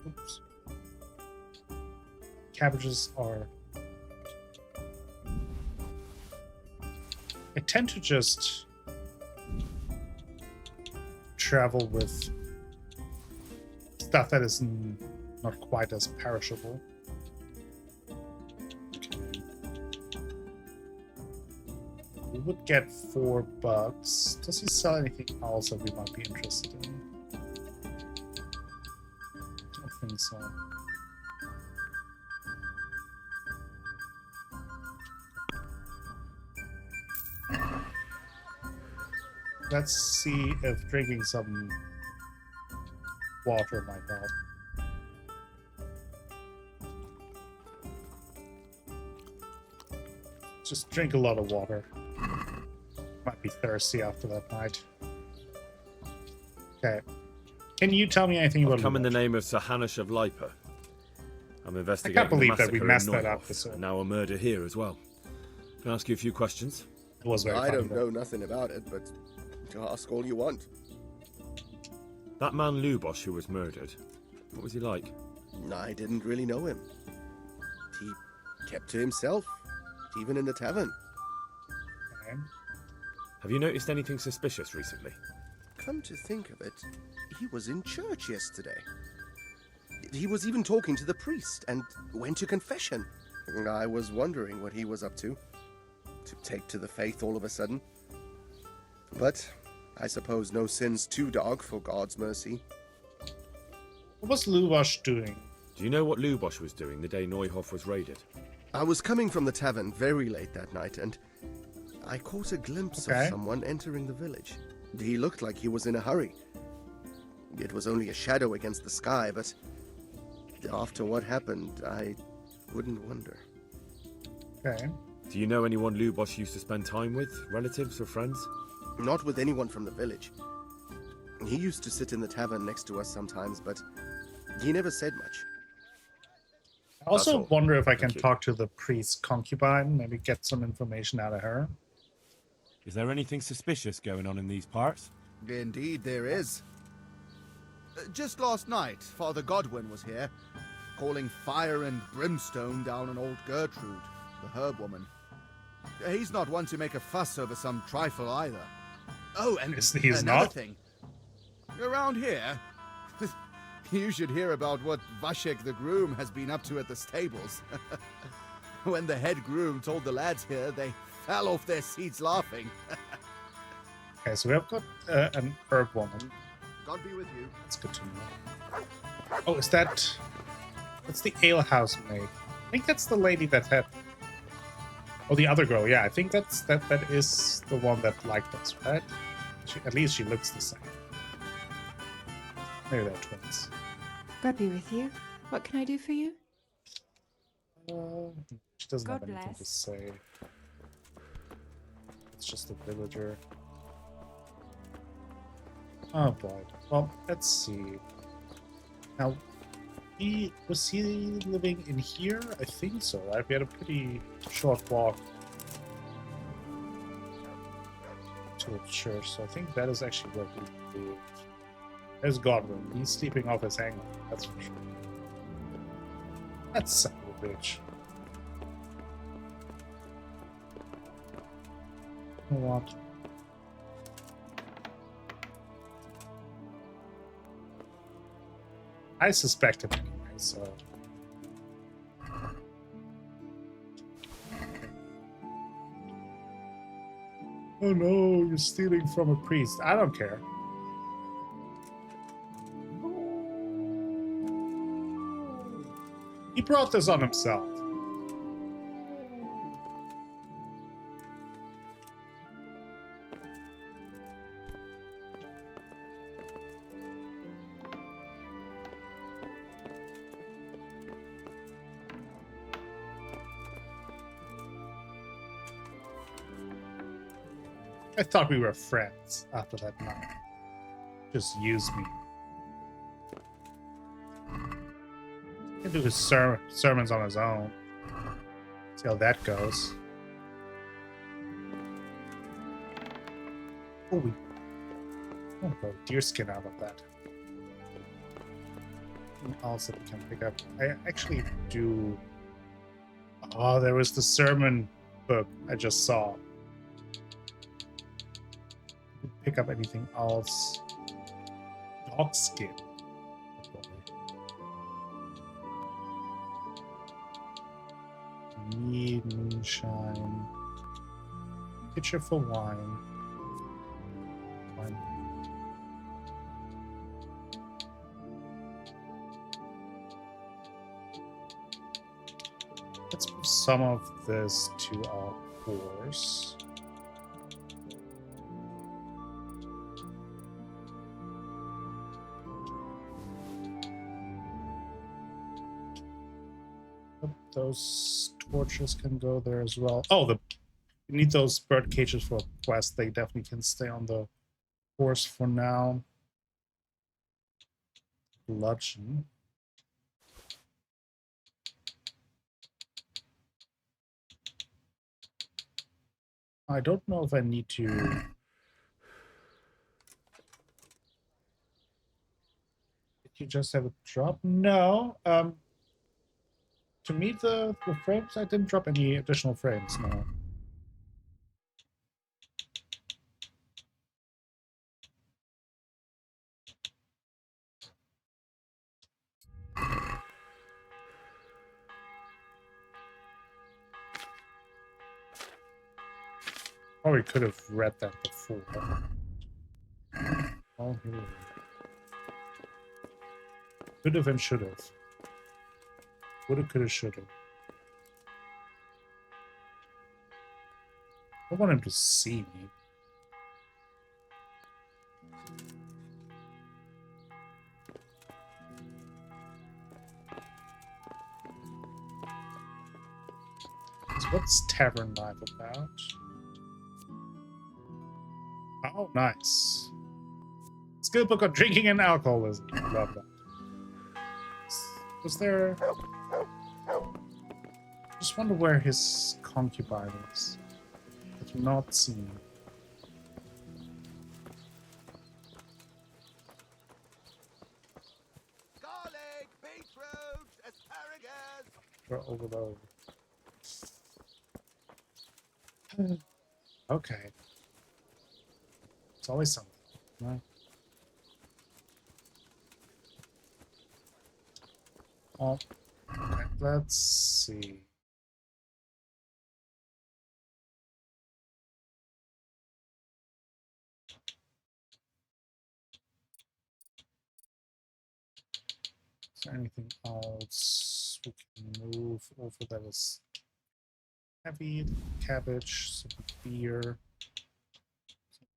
Speaker 1: Oops. Cabbages are. I tend to just travel with stuff that is not quite as perishable. Okay. We would get $4. Does he sell anything else that we might be interested in? I don't think so. Let's see if drinking some water might help. Just drink a lot of water. Might be thirsty after that night. Okay. Can you tell me anything about
Speaker 15: Come in the name of Sir Hanush of Lipa. I'm investigating
Speaker 1: I can't believe
Speaker 15: the
Speaker 1: that we
Speaker 15: massacre
Speaker 1: messed
Speaker 15: in
Speaker 1: that up
Speaker 15: Neuhof,
Speaker 1: this
Speaker 15: and now a murder here as well. Can I ask you a few questions?
Speaker 1: It was very
Speaker 5: I
Speaker 1: funny,
Speaker 5: don't
Speaker 1: though.
Speaker 5: know nothing about it, but ask all you want.
Speaker 15: That man Lubosh who was murdered, what was he like?
Speaker 5: I didn't really know him. He kept to himself, even in the tavern.
Speaker 1: Okay.
Speaker 15: Have you noticed anything suspicious recently?
Speaker 5: Come to think of it, he was in church yesterday. He was even talking to the priest and went to confession. I was wondering what he was up to take to the faith all of a sudden. But I suppose no sin's too dark for God's mercy.
Speaker 1: What was Lubosh doing?
Speaker 15: Do you know what Lubosh was doing the day Neuhof was raided?
Speaker 5: I was coming from the tavern very late that night, and I caught a glimpse of someone entering the village. He looked like he was in a hurry. It was only a shadow against the sky, but after what happened, I wouldn't wonder.
Speaker 1: Okay.
Speaker 15: Do you know anyone Lubosh used to spend time with? Relatives or friends?
Speaker 5: Not with anyone from the village. He used to sit in the tavern next to us sometimes, but he never said much.
Speaker 1: I also wonder if I can talk to the priest's concubine, maybe get some information out of her.
Speaker 3: Is there anything suspicious going on in these parts?
Speaker 9: Indeed there is. Just last night, Father Godwin was here, calling fire and brimstone down on old Gertrude, the herb woman. He's not one to make a fuss over some trifle either. Oh, and
Speaker 1: He's
Speaker 9: another
Speaker 1: not?
Speaker 9: thing. Around here, you should hear about what Vashek the groom has been up to at the stables. When the head groom told the lads here, they fell off their seats laughing.
Speaker 1: Okay, so we have got an herb woman.
Speaker 9: God be with you.
Speaker 1: That's good to know. Oh, is that... That's the alehouse maid. I think that's the lady that had... Oh, the other girl, yeah. I think that is the one that liked us, right? At least she looks the same. Maybe they're twins.
Speaker 4: God be with you. What can I do for you?
Speaker 1: She doesn't
Speaker 4: God
Speaker 1: have anything to
Speaker 4: bless.
Speaker 1: say. It's just a villager. Oh boy. Well, let's see. Now, was he living in here? I think so, right? We had a pretty short walk to a church, so I think that is actually where he lived. There's Godwin. He's sleeping off his hangover, that's for sure. That's son of a bitch. You know what? I suspect him anyway, so... Oh no, you're stealing from a priest. I don't care. He brought this on himself. I thought we were friends after that night. Just use me. He can do his sermons on his own. See how that goes. Oh, we got deer skin out of that. Something else that we can pick up. I actually do. Oh, there was the sermon book I just saw. Pick up anything else? Dog skin. Mead, moonshine. Pitcher for wine. Wine. Let's move some of this to our horse. Those torches can go there as well. Oh, we need those bird cages for a quest. They definitely can stay on the horse for now. Bludgeon. I don't know if I need to... Did you just have a drop? No. To meet the frames, I didn't drop any additional frames, no. Probably could have read that before. Oh, here we go. Could have and should have. Woulda, coulda, shoulda. I want him to see me. So what's Tavern Life about? Oh, nice. Skill book on drinking and alcoholism. Love that. Was there... Just wonder where his concubine is. I do not see him.
Speaker 9: Garlic, beetroot, asparagus.
Speaker 1: We're overloaded. Okay. It's always something, right? Oh, okay, let's see. Is there anything else we can move over that is heavy? Cabbage, some beer,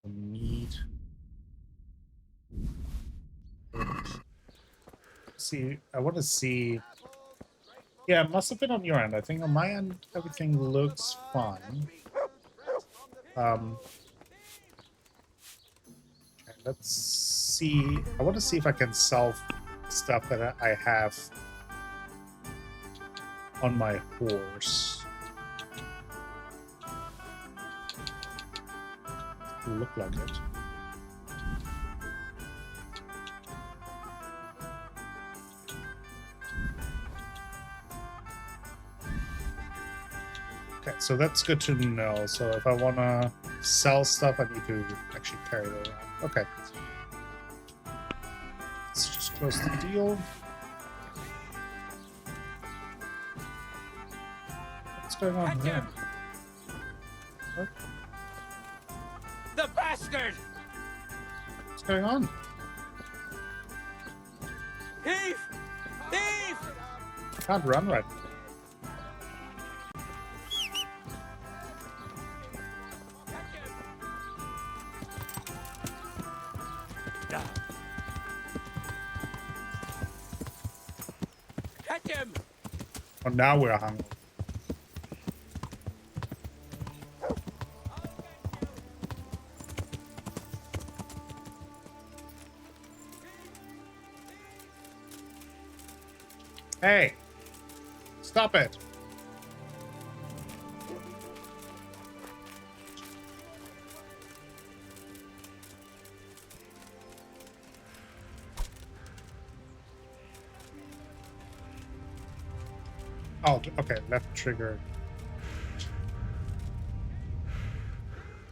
Speaker 1: some meat. See, I want to see. Yeah, it must have been on your end. I think on my end, everything looks fine. Okay, let's see. I want to see if I can solve stuff that I have on my horse. Look like it. Okay, so that's good to know. So if I want to sell stuff, I need to actually carry that around. Okay. Let's just close the deal. What's going on here? What?
Speaker 21: The bastard!
Speaker 1: What's going on?
Speaker 21: Thief! Thief!
Speaker 1: I can't run right now.
Speaker 21: Catch him!
Speaker 1: Oh, now we're hungry. Hey! Stop it! Oh, okay, left trigger.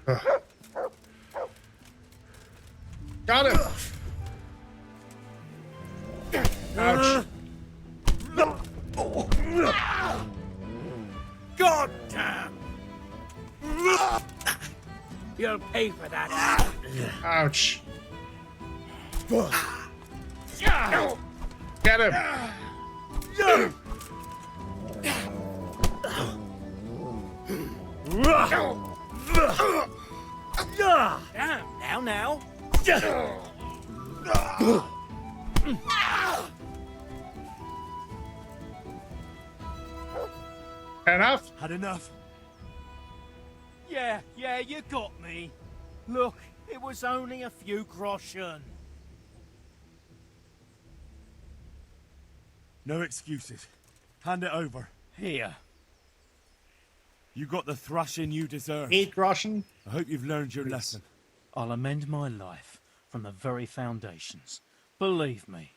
Speaker 1: Ugh. Got him! Ouch.
Speaker 21: God damn! You'll pay for that.
Speaker 1: Ouch. Get him!
Speaker 21: Damn, now.
Speaker 1: Enough?
Speaker 21: Had enough. Yeah, you got me. Look, it was only a few groschen. No excuses. Hand it over. Here.
Speaker 10: You got the thrashing you deserve.
Speaker 1: 8 groschen.
Speaker 10: I hope you've learned your lesson.
Speaker 21: I'll amend my life from the very foundations. Believe me.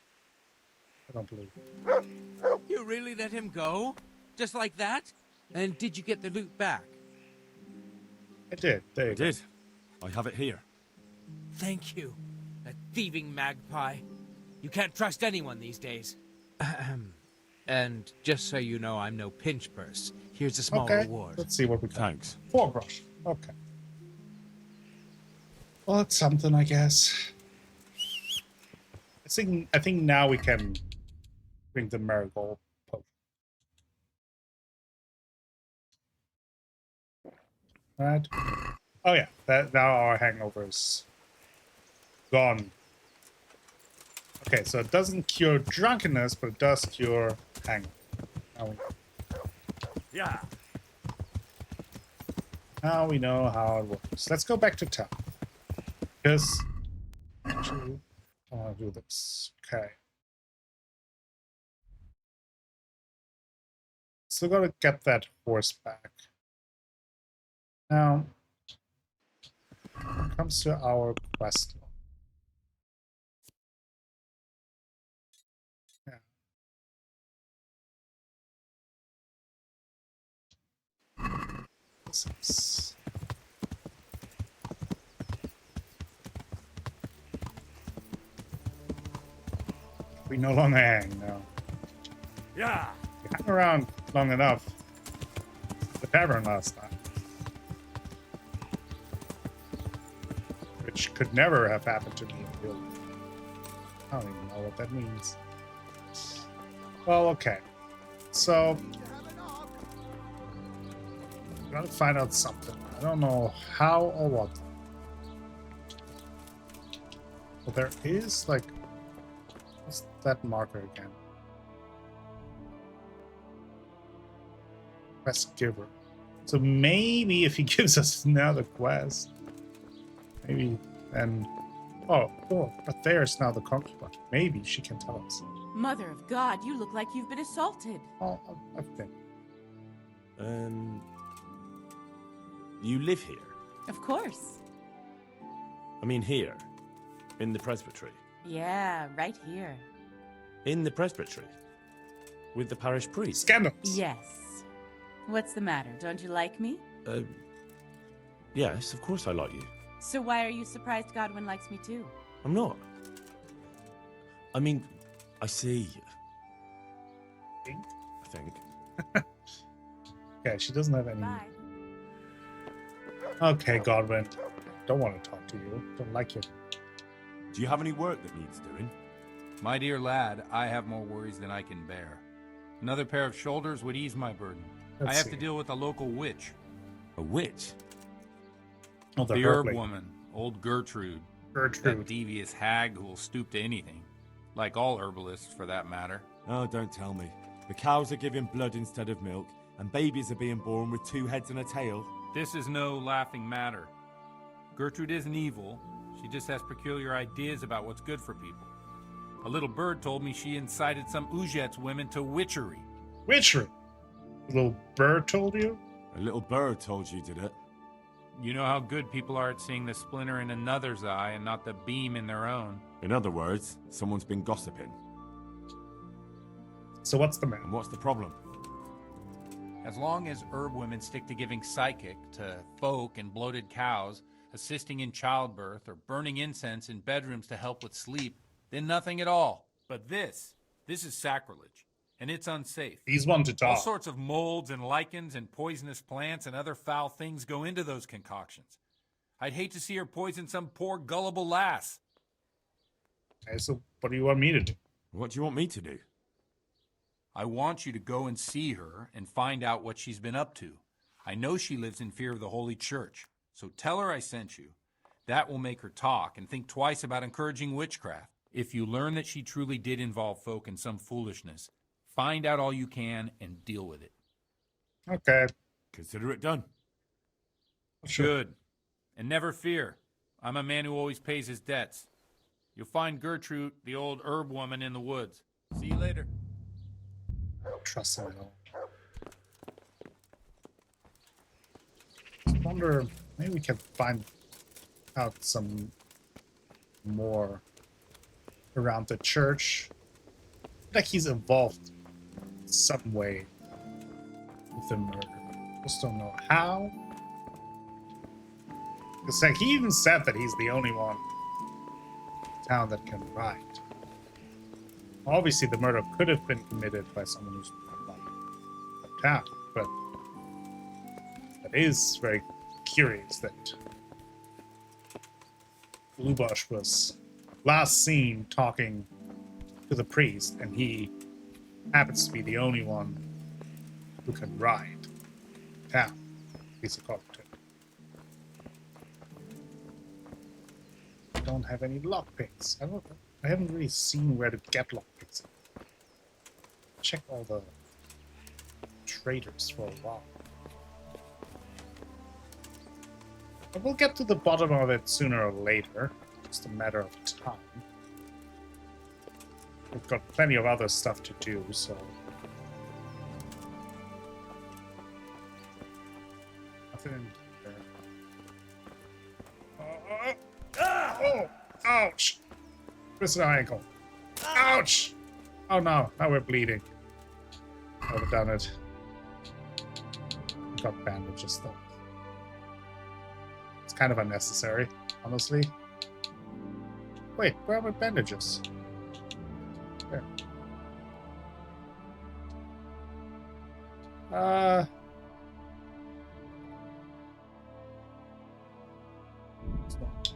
Speaker 1: I don't believe it.
Speaker 22: You really let him go? Just like that? And did you get the loot back?
Speaker 1: I did. There you go.
Speaker 10: Did. I have it here.
Speaker 22: Thank you. A thieving magpie. You can't trust anyone these days. And just so you know, I'm no pinch purse. Here's a small reward.
Speaker 1: Let's see what we got.
Speaker 10: Thanks.
Speaker 1: 4 groschen. Okay. Well, that's something, I guess. I think now we can drink the marigold potion. Right. Oh yeah, that now our hangover is gone. Okay, so it doesn't cure drunkenness, but it does cure hangover.
Speaker 10: Yeah.
Speaker 1: Now we know how it works. Let's go back to town. Because actually, I want to do this. Okay. Still gotta get that horse back. Now, when it comes to our quest. Yeah. This is... We no longer hang now.
Speaker 10: Yeah.
Speaker 1: We hung around long enough. The tavern last time. Which could never have happened to me in real life. I don't even know what that means. Well, okay. So, gotta find out something. I don't know how or what. But there is like... What's that marker again? Quest giver. So maybe if he gives us another quest, maybe then... Oh, but there's now the concubine. Maybe she can tell us.
Speaker 23: Mother of God, you look like you've been assaulted.
Speaker 1: Oh, I've been.
Speaker 6: You live here?
Speaker 23: Of course.
Speaker 6: I mean here, in the presbytery.
Speaker 23: Yeah, right here.
Speaker 6: In the presbytery? With the parish priest?
Speaker 1: Scandals!
Speaker 23: Yes. What's the matter? Don't you like me?
Speaker 6: Yes, of course I like you.
Speaker 23: So why are you surprised Godwin likes me too?
Speaker 6: I'm not. I mean, I see. I think.
Speaker 1: Okay, she doesn't have any...
Speaker 23: Bye.
Speaker 1: Okay, Godwin. Don't want to talk to you. Don't like you.
Speaker 6: Do you have any work that needs doing?
Speaker 14: My dear lad, I have more worries than I can bear. Another pair of shoulders would ease my burden. I have to deal with a local witch.
Speaker 6: A witch?
Speaker 1: Oh,
Speaker 14: the herb woman, old Gertrude.
Speaker 1: Gertrude.
Speaker 14: That devious hag who will stoop to anything. Like all herbalists, for that matter.
Speaker 6: Oh, don't tell me. The cows are giving blood instead of milk, and babies are being born with 2 heads and a tail.
Speaker 14: This is no laughing matter. Gertrude isn't evil. She just has peculiar ideas about what's good for people. A little bird told me she incited some Ujet's women to witchery.
Speaker 1: Witchery? A little bird told you?
Speaker 6: A little bird told you, did it?
Speaker 14: You know how good people are at seeing the splinter in another's eye and not the beam in their own.
Speaker 6: In other words, someone's been gossiping.
Speaker 1: So what's the matter?
Speaker 6: And what's the problem?
Speaker 14: As long as herb women stick to giving psychic to folk and bloated cows, assisting in childbirth, or burning incense in bedrooms to help with sleep, then nothing at all. But this is sacrilege, and it's unsafe.
Speaker 1: He's one to talk.
Speaker 14: All sorts of molds and lichens and poisonous plants and other foul things go into those concoctions. I'd hate to see her poison some poor gullible lass.
Speaker 1: Okay, so what do you want me to do?
Speaker 6: What do you want me to do?
Speaker 14: I want you to go and see her and find out what she's been up to. I know she lives in fear of the Holy Church, so tell her I sent you. That will make her talk and think twice about encouraging witchcraft. If you learn that she truly did involve folk in some foolishness, find out all you can and deal with it.
Speaker 1: Okay.
Speaker 6: Consider it done.
Speaker 1: Sure.
Speaker 14: Good. And never fear. I'm a man who always pays his debts. You'll find Gertrude, the old herb woman, in the woods. See you later.
Speaker 1: I don't trust him at all. wonder, maybe we can find out some more around the church. Like he's involved in some way with the murder. Just don't know how. It's like he even said that he's the only one in town that can ride. Obviously, the murder could have been committed by someone who's not from town, but it is very curious that Lubosh was last seen talking to the priest, and he happens to be the only one who can ride town. He's a carpenter. I don't have any lockpicks. I haven't really seen where to get lockpicks. Check all the traders for a while. But we'll get to the bottom of it sooner or later. Just a matter of time. We've got plenty of other stuff to do, so... Nothing in there. Oh! Ouch! Twisted our ankle. Ouch! Oh no, now we're bleeding. Overdone it. Got bandages though. It's kind of unnecessary, honestly. Wait, where are my bandages? There. It's not.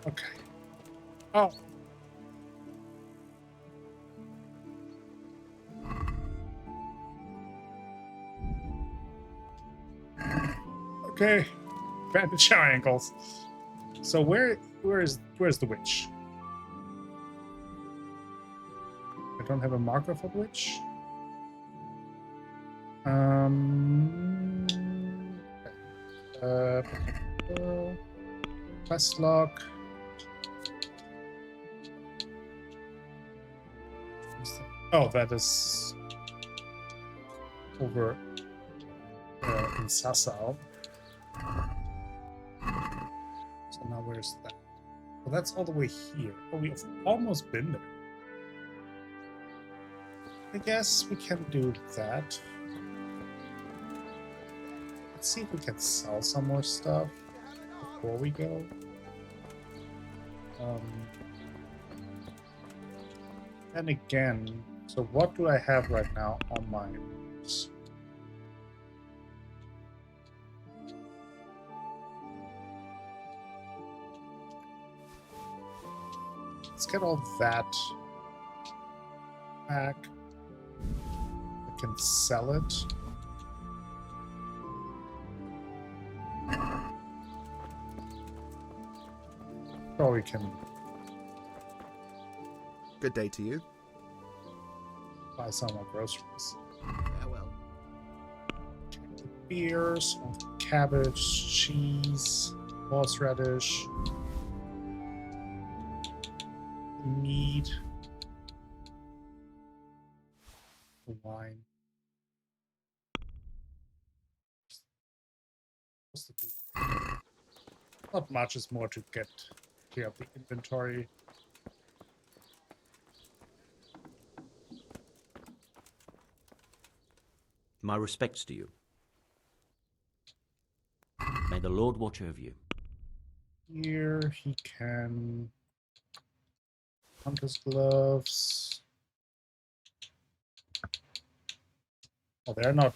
Speaker 1: Okay. Oh. Okay. Bandage our ankles. So where's the witch? I don't have a marker for the witch. Quest log. Oh, that is over in Sassau. So now where's that? Well, that's all the way here. Oh, we've almost been there. I guess we can do that. Let's see if we can sell some more stuff before we go. And again, so what do I have right now on my horse? Let's get all that back. I can sell it. Or we can
Speaker 9: Good day to you.
Speaker 1: buy some more groceries.
Speaker 9: Farewell.
Speaker 1: Beers, cabbage, cheese, horseradish, meat, wine. Not much is more to get clear up the inventory.
Speaker 8: My respects to you. May the Lord watch over you.
Speaker 1: Here he can hunter's gloves. Oh, they're not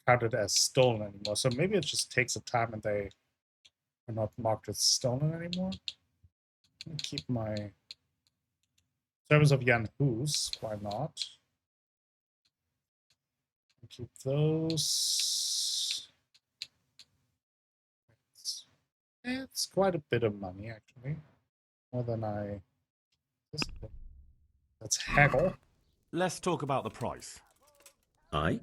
Speaker 1: counted as stolen anymore, so maybe it just takes a time and they are not marked as stolen anymore. Let me keep my servants of Jan Hus, why not? Keep those. It's quite a bit of money, actually. More than I... Let's haggle.
Speaker 20: Let's talk about the price.
Speaker 8: Aye?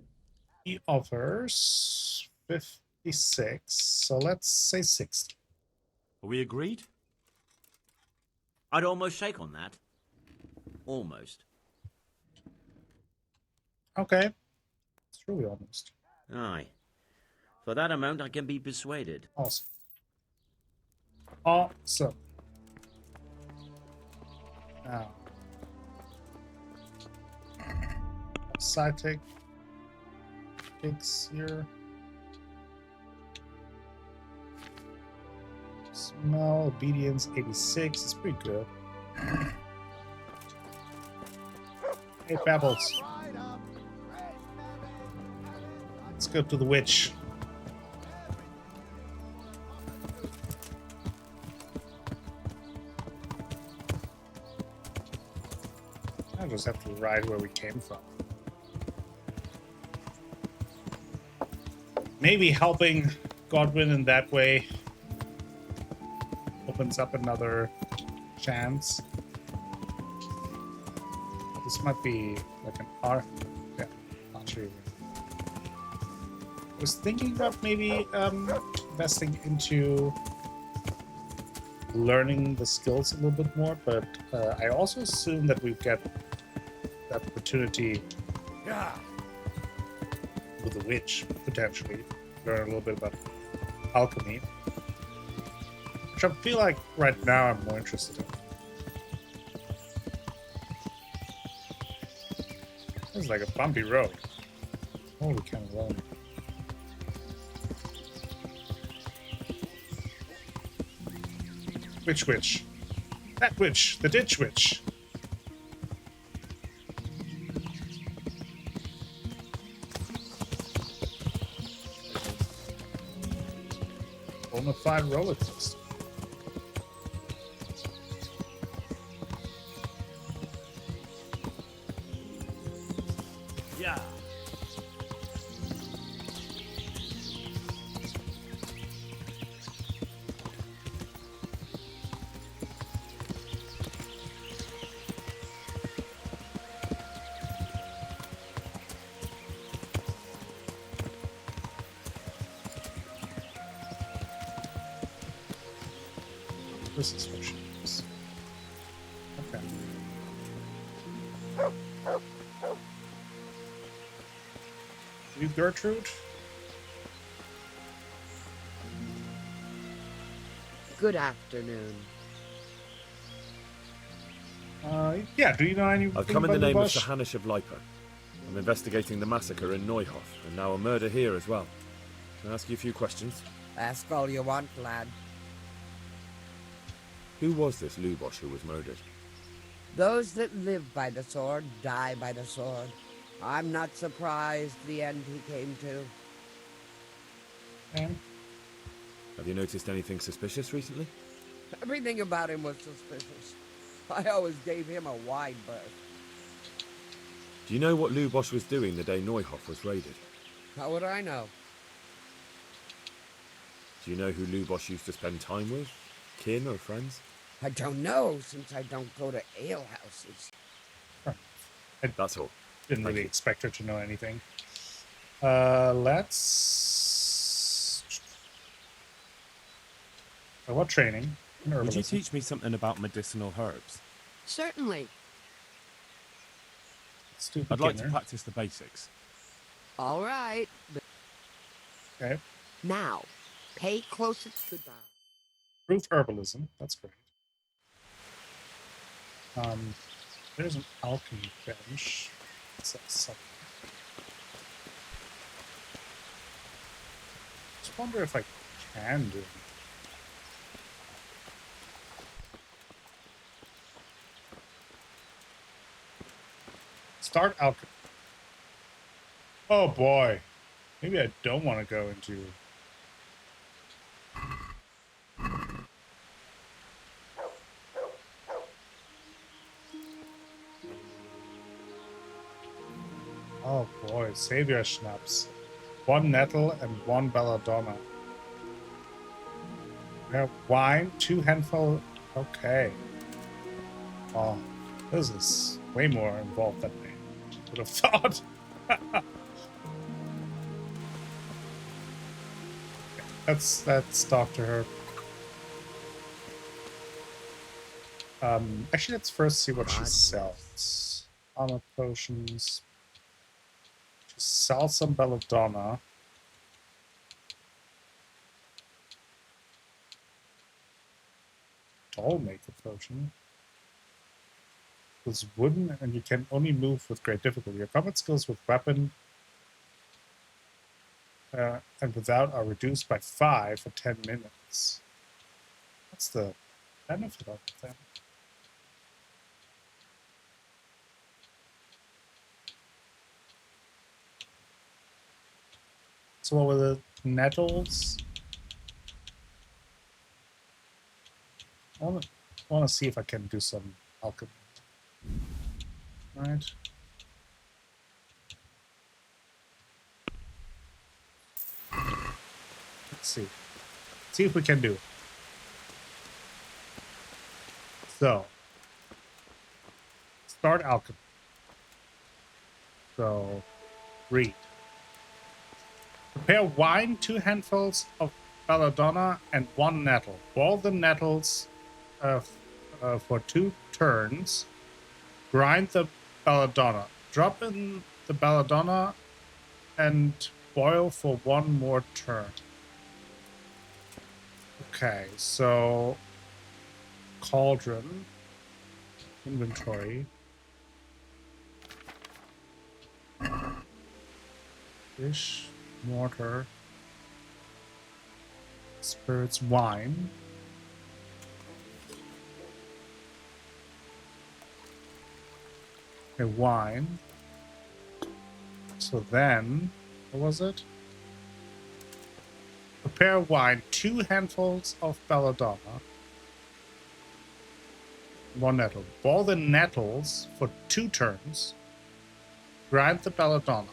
Speaker 1: He offers 56, so let's say 60.
Speaker 20: Are we agreed?
Speaker 8: I'd almost shake on that. Almost.
Speaker 1: Okay. It's really almost.
Speaker 8: Aye. For that amount, I can be persuaded.
Speaker 1: Awesome. Awesome. Now, Psychic here. Smell, obedience 86 is pretty good. Hey, Pebbles. Let's go to the witch. I just have to ride where we came from. Maybe helping Godwin in that way opens up another chance. This might be like an archery. I was thinking about maybe investing into learning the skills a little bit more, but I also assume that we get that opportunity with the witch, potentially. Learn a little bit about alchemy. Which I feel like right now I'm more interested in. This is like a bumpy road. Holy cannoli. Which witch? That witch! The ditch witch! Bonafide roller coaster.
Speaker 2: Yeah.
Speaker 1: This is what she is. Okay. You, Gertrude?
Speaker 7: Good afternoon.
Speaker 1: Yeah, do you know anything
Speaker 15: I've come in
Speaker 1: about
Speaker 15: the name of
Speaker 1: Lubosh?
Speaker 15: Sir Hanish of Lipa. I'm investigating the massacre in Neuhof, and now a murder here as well. Can I ask you a few questions?
Speaker 7: Ask all you want, lad.
Speaker 15: Who was this Lubosh who was murdered?
Speaker 7: Those that live by the sword die by the sword. I'm not surprised the end he came to.
Speaker 15: Have you noticed anything suspicious recently?
Speaker 7: Everything about him was suspicious. I always gave him a wide berth.
Speaker 15: Do you know what Lubosh was doing the day Neuhof was raided?
Speaker 7: How would I know?
Speaker 15: Do you know who Lubosh used to spend time with? Kin or friends?
Speaker 7: I don't know, since I don't go to alehouses.
Speaker 15: That's all.
Speaker 1: Didn't
Speaker 15: Thank
Speaker 1: really
Speaker 15: you.
Speaker 1: expect her to know anything. Let's... what training?
Speaker 16: Would you teach me something about medicinal herbs?
Speaker 7: Certainly.
Speaker 16: I'd like to practice the basics.
Speaker 7: All right.
Speaker 1: Okay.
Speaker 7: Now, pay close attention.
Speaker 1: Proof herbalism. That's great. There's an alchemy bench. What's that something? Just wonder if I can do it. Start alchemy. Oh boy. Maybe I don't want to go into... Oh boy, Savior Schnapps. 1 nettle and 1 belladonna. We have wine, 2 handful. Okay. Oh, this is way more involved than I would have thought. Let's talk to her. Actually, let's first see what she sells. Armor potions. She sells some belladonna. doll maker potion. It's wooden and you can only move with great difficulty. Your combat skills with weapon and without are reduced by 5 for 10 minutes. What's the benefit of it then? So what were the nettles? I want to see if I can do some alchemy. Right. Let's see. See if we can do it. So, start alchemy. So, read. Prepare wine, 2 handfuls of belladonna, and 1 nettle. Boil the nettles for 2 turns. Grind the belladonna. Drop in the belladonna and boil for 1 more turn. Okay, so cauldron, inventory, fish, mortar, spirits, wine. Okay, wine. So then, what was it? Prepare wine, 2 handfuls of belladonna, 1 nettle. Boil the nettles for 2 turns. Grind the belladonna.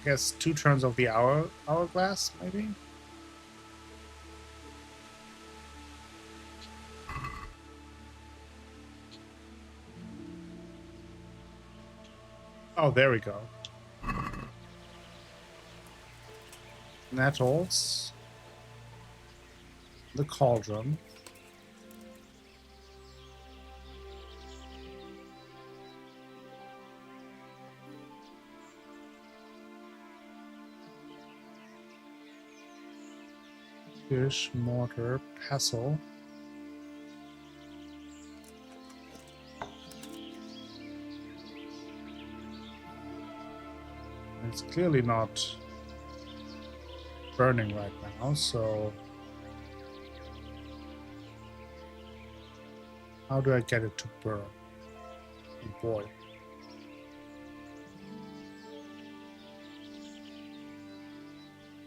Speaker 1: I guess 2 turns of the hourglass, maybe? Oh, there we go. Nettles. The cauldron. Fish, mortar, pestle. It's clearly not burning right now, so how do I get it to burn and boil?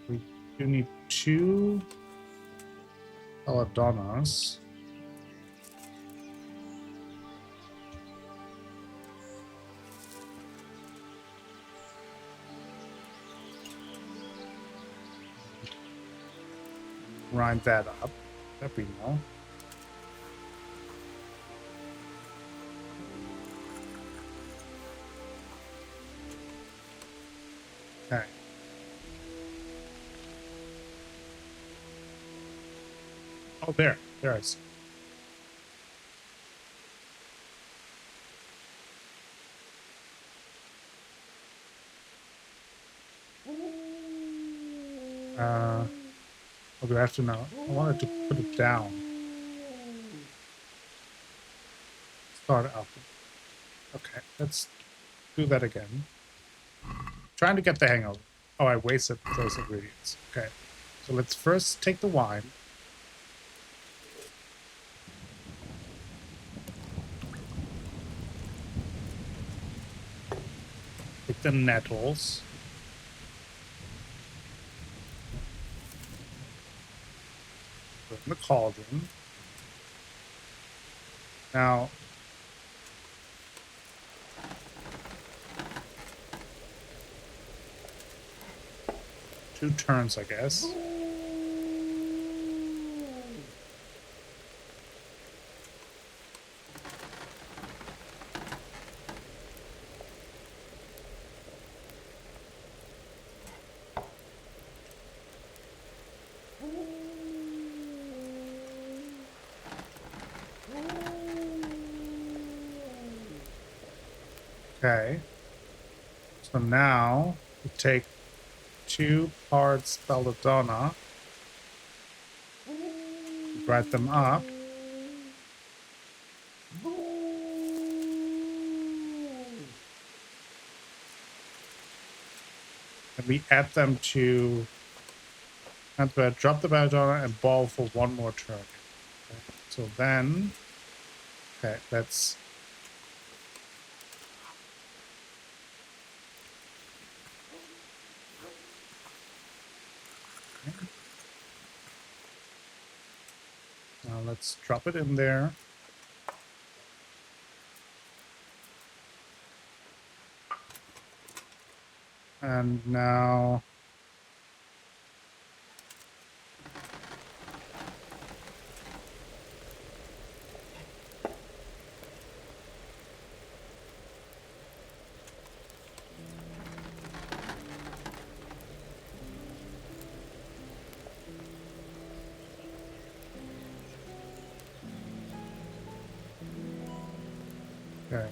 Speaker 1: We do need 2 belladonnas. Grind that up. That we know. Okay. Oh, there. There I see. What do I have to know? I wanted to put it down. Start up. Okay, let's do that again. Trying to get the hang of it. Oh, I wasted those ingredients. Okay, so let's first take the wine. Take the nettles. Put in the cauldron. Now, two turns, I guess. Okay, so now we take 2 parts belladonna, write them up. And we add them to drop the belladonna and ball for one more turn. Okay. So then, okay, let's. Okay. Now let's drop it in there. And now okay.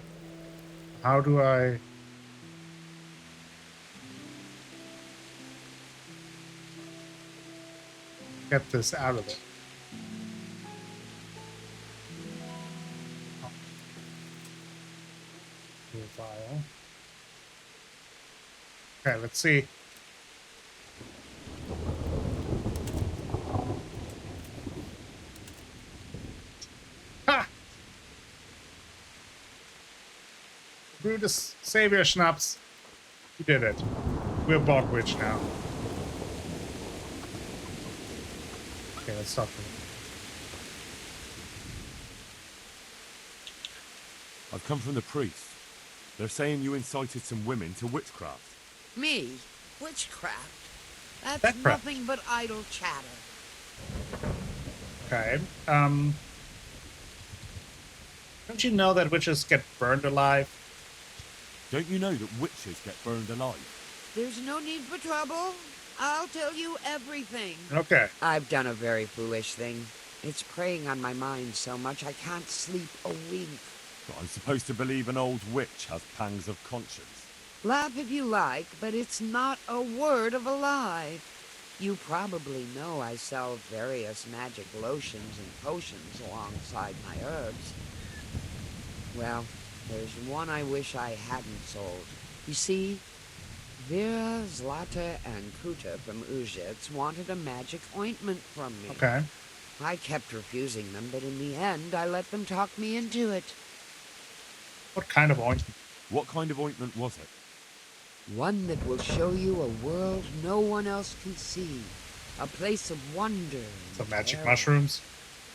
Speaker 1: How do I get this out of it? Oh. Vial. Okay, let's see. Ha! Brutus Savior Schnapps. You did it. We're Bog Witch now. Okay, let's talk to him.
Speaker 15: I've come from the priest. They're saying you incited some women to witchcraft.
Speaker 7: Me? Witchcraft? That's
Speaker 1: Witchcraft.
Speaker 7: nothing but idle chatter.
Speaker 1: Okay. Don't you know that witches get burned alive?
Speaker 15: Don't you know that witches get burned alive?
Speaker 7: There's no need for trouble. I'll tell you everything.
Speaker 1: Okay.
Speaker 7: I've done a very foolish thing. It's preying on my mind so much I can't sleep a wink.
Speaker 15: But I'm supposed to believe an old witch has pangs of conscience.
Speaker 7: Laugh if you like, but it's not a word of a lie. You probably know I sell various magic lotions and potions alongside my herbs. Well, there's one I wish I hadn't sold. You see, Vera, Zlata, and Kuta from Uzhitz wanted a magic ointment from me.
Speaker 1: Okay.
Speaker 7: I kept refusing them, but in the end, I let them talk me into it.
Speaker 1: What kind of ointment?
Speaker 15: What kind of ointment was it?
Speaker 7: One that will show you a world no one else can see. A place of wonder. And
Speaker 1: Some magic
Speaker 7: terror.
Speaker 1: mushrooms?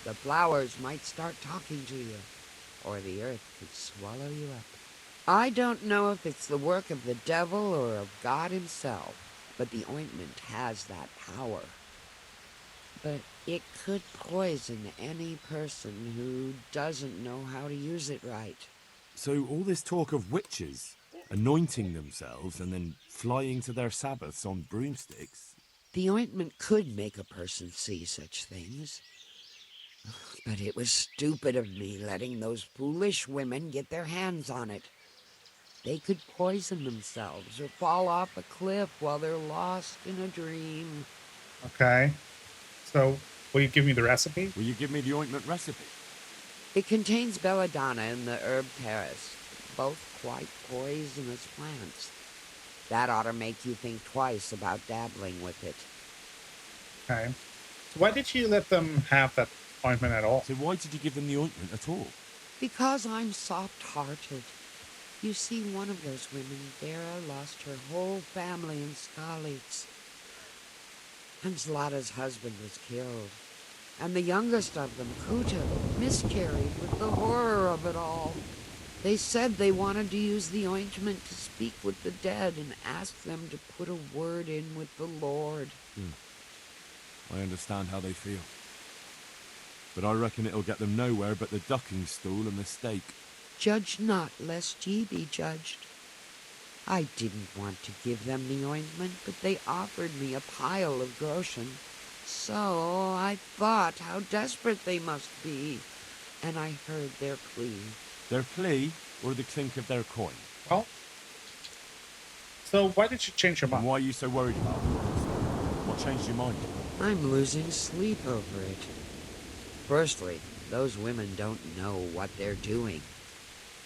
Speaker 7: The flowers might start talking to you, or the earth could swallow you up. I don't know if it's the work of the devil or of God himself, but the ointment has that power. But it could poison any person who doesn't know how to use it right.
Speaker 15: So all this talk of witches anointing themselves and then flying to their sabbaths on broomsticks.
Speaker 7: The ointment could make a person see such things. But it was stupid of me letting those foolish women get their hands on it. They could poison themselves or fall off a cliff while they're lost in a dream.
Speaker 1: Okay. So, will you give me the recipe?
Speaker 15: Will you give me the ointment recipe?
Speaker 7: It contains belladonna and the herb Paris, both quite poisonous plants. That ought to make you think twice about dabbling with it.
Speaker 1: Okay. So why did you let them have that ointment at all?
Speaker 15: So why did you give them the ointment at all?
Speaker 7: Because I'm soft-hearted. You see, one of those women, Vera, lost her whole family in Skalitz. And Zlata's husband was killed. And the youngest of them, Kuta, miscarried with the horror of it all. They said they wanted to use the ointment to speak with the dead and ask them to put a word in with the Lord.
Speaker 15: I understand how they feel. But I reckon it'll get them nowhere but the ducking stool and the stake.
Speaker 7: Judge not, lest ye be judged. I didn't want to give them the ointment, but they offered me a pile of groschen. So I thought how desperate they must be, and I heard their plea.
Speaker 15: Their plea, or the clink of their coin?
Speaker 1: Well, so why did you change your mind?
Speaker 15: And why are you so worried about it? What changed your mind?
Speaker 7: I'm losing sleep over it. Firstly, those women don't know what they're doing.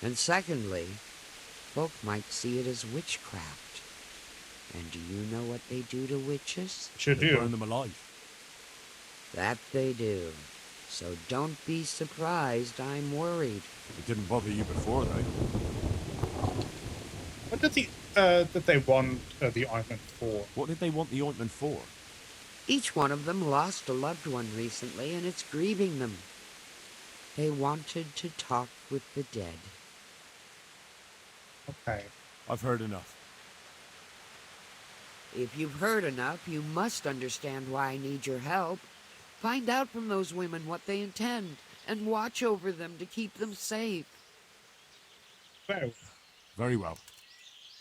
Speaker 7: And secondly, folk might see it as witchcraft. And do you know what they do to witches?
Speaker 1: Sure
Speaker 10: They
Speaker 1: do.
Speaker 10: burn them alive.
Speaker 7: That they do. So don't be surprised I'm worried.
Speaker 10: It didn't bother you before, though.
Speaker 1: What did they want the ointment for?
Speaker 16: What did they want the ointment for?
Speaker 7: Each one of them lost a loved one recently, and it's grieving them. They wanted to talk with the dead.
Speaker 1: Okay.
Speaker 10: I've heard enough.
Speaker 7: If you've heard enough, you must understand why I need your help. Find out from those women what they intend, and watch over them to keep them safe.
Speaker 10: Very well.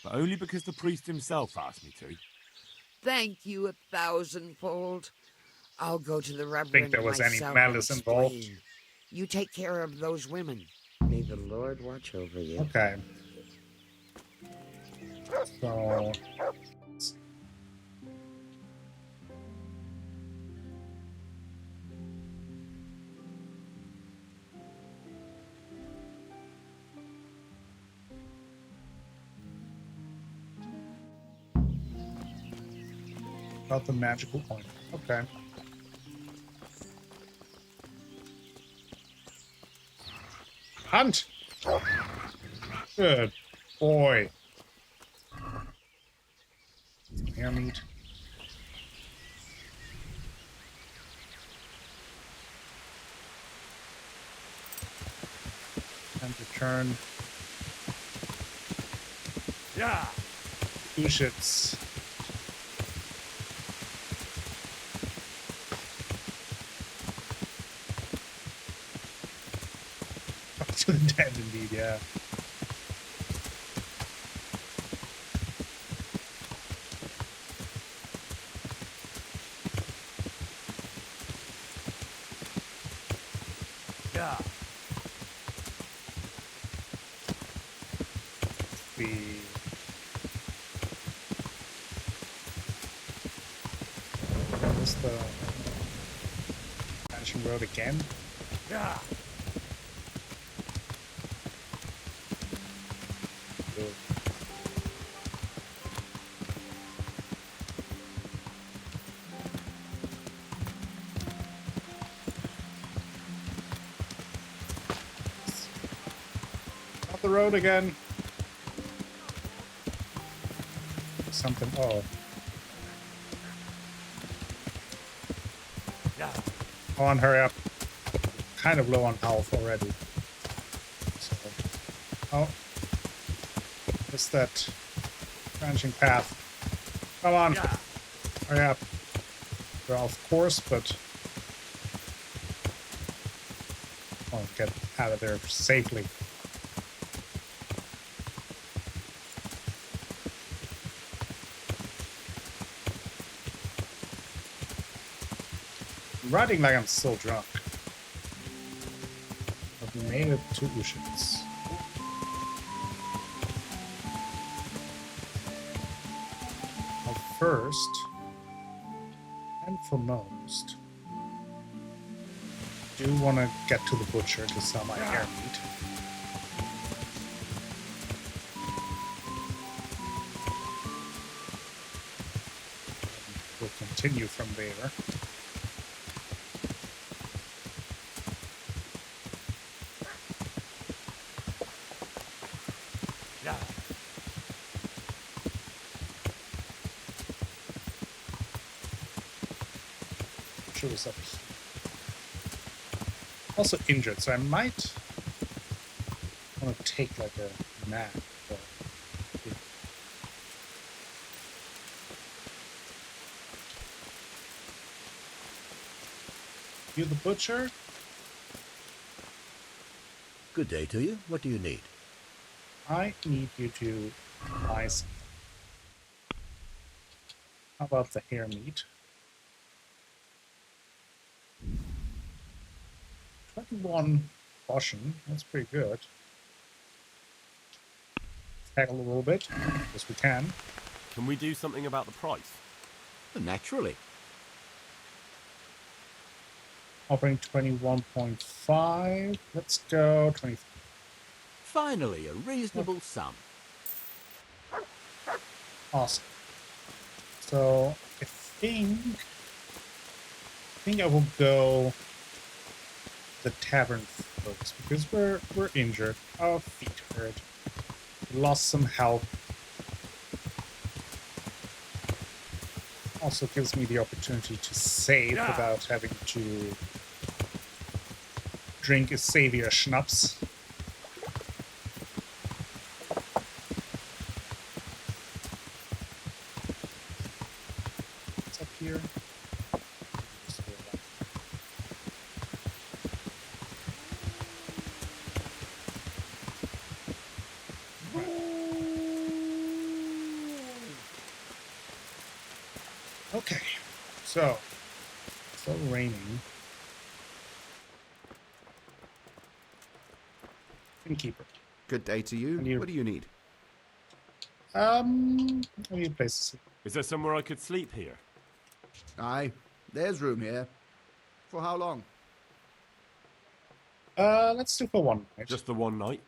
Speaker 10: But only because the priest himself asked me to.
Speaker 7: Thank you 1,000-fold. I'll go to the Reverend
Speaker 1: Think there was any
Speaker 7: myself
Speaker 1: malice
Speaker 7: and
Speaker 1: involved?
Speaker 7: explain. You take care of those women. May the Lord watch over you.
Speaker 1: Okay. So... About the magical point. Okay. Hunt! Good boy. Hair meat. Time to turn.
Speaker 10: Yeah.
Speaker 1: 2 shits. To the dead, indeed, yeah.
Speaker 10: Yeah.
Speaker 1: What's the Mansion Road again?
Speaker 10: Yeah.
Speaker 1: The road again. Something. Oh.
Speaker 10: Yeah.
Speaker 1: Come on, hurry up. Kind of low on health already. So. Oh. It's that branching path. Come on.
Speaker 10: Yeah.
Speaker 1: Hurry up. We're off course, but I'll get out of there safely. Riding like I'm still drunk. But we made it to Ushins. Well, first and foremost, I do want to get to the butcher to sell my hair meat. We'll continue from there. Was up. Also injured, so I might want to take like a nap. Or... You the butcher?
Speaker 13: Good day to you. What do you need?
Speaker 1: I need you to buy some. How about the hair meat? 21 caution, that's pretty good. Tackle a little bit, yes we can.
Speaker 16: Can we do something about the price?
Speaker 13: Naturally.
Speaker 1: offering 21.5. Let's go 20.
Speaker 13: Finally, a reasonable sum.
Speaker 1: Awesome. So I think I will go the tavern folks because we're injured. Our feet hurt. We lost some health. Also gives me the opportunity to save without having to drink a savior schnapps. What's up here? Okay, so it's still raining. Innkeeper.
Speaker 9: Good day to you. What do you need?
Speaker 1: I need a place to sleep.
Speaker 16: Is there somewhere I could sleep here?
Speaker 9: Aye, there's room here. For how long?
Speaker 1: Let's do for one night.
Speaker 16: Just the one night?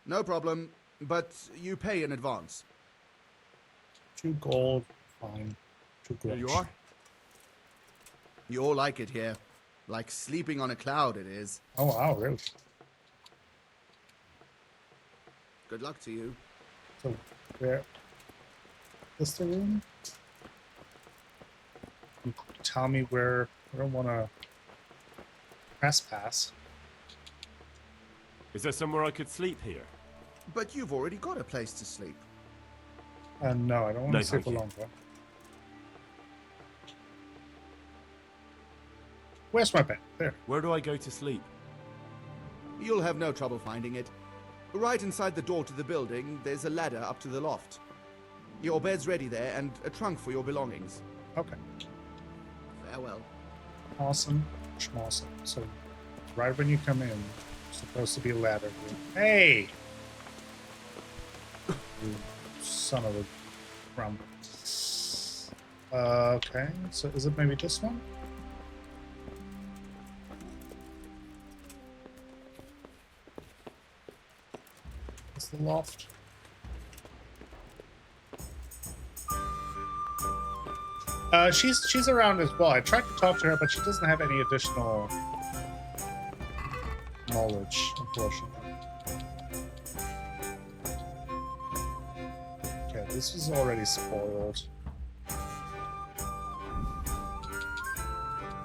Speaker 9: No problem, but you pay in advance.
Speaker 1: 2 gold, fine. 2 gold.
Speaker 9: Here you are. You all like it here. Like sleeping on a cloud, it is.
Speaker 1: Oh, wow, really?
Speaker 9: Good luck to you.
Speaker 1: So, where is the room? You tell me where. I don't want to trespass.
Speaker 16: Is there somewhere I could sleep here?
Speaker 9: But you've already got a place to sleep.
Speaker 1: No, I don't want
Speaker 16: No,
Speaker 1: to sleep
Speaker 16: thank you.
Speaker 1: longer. Where's my bed? There.
Speaker 16: Where do I go to sleep?
Speaker 9: You'll have no trouble finding it. Right inside the door to the building, there's a ladder up to the loft. Your bed's ready there, and a trunk for your belongings.
Speaker 1: Okay.
Speaker 9: Farewell.
Speaker 1: Awesome. Schmawesome. So, right when you come in, there's supposed to be a ladder here. Hey! You son of a crumb. Okay, so is it maybe this one? Is the loft? She's around as well. I tried to talk to her, but she doesn't have any additional knowledge, unfortunately. Okay, this was already spoiled.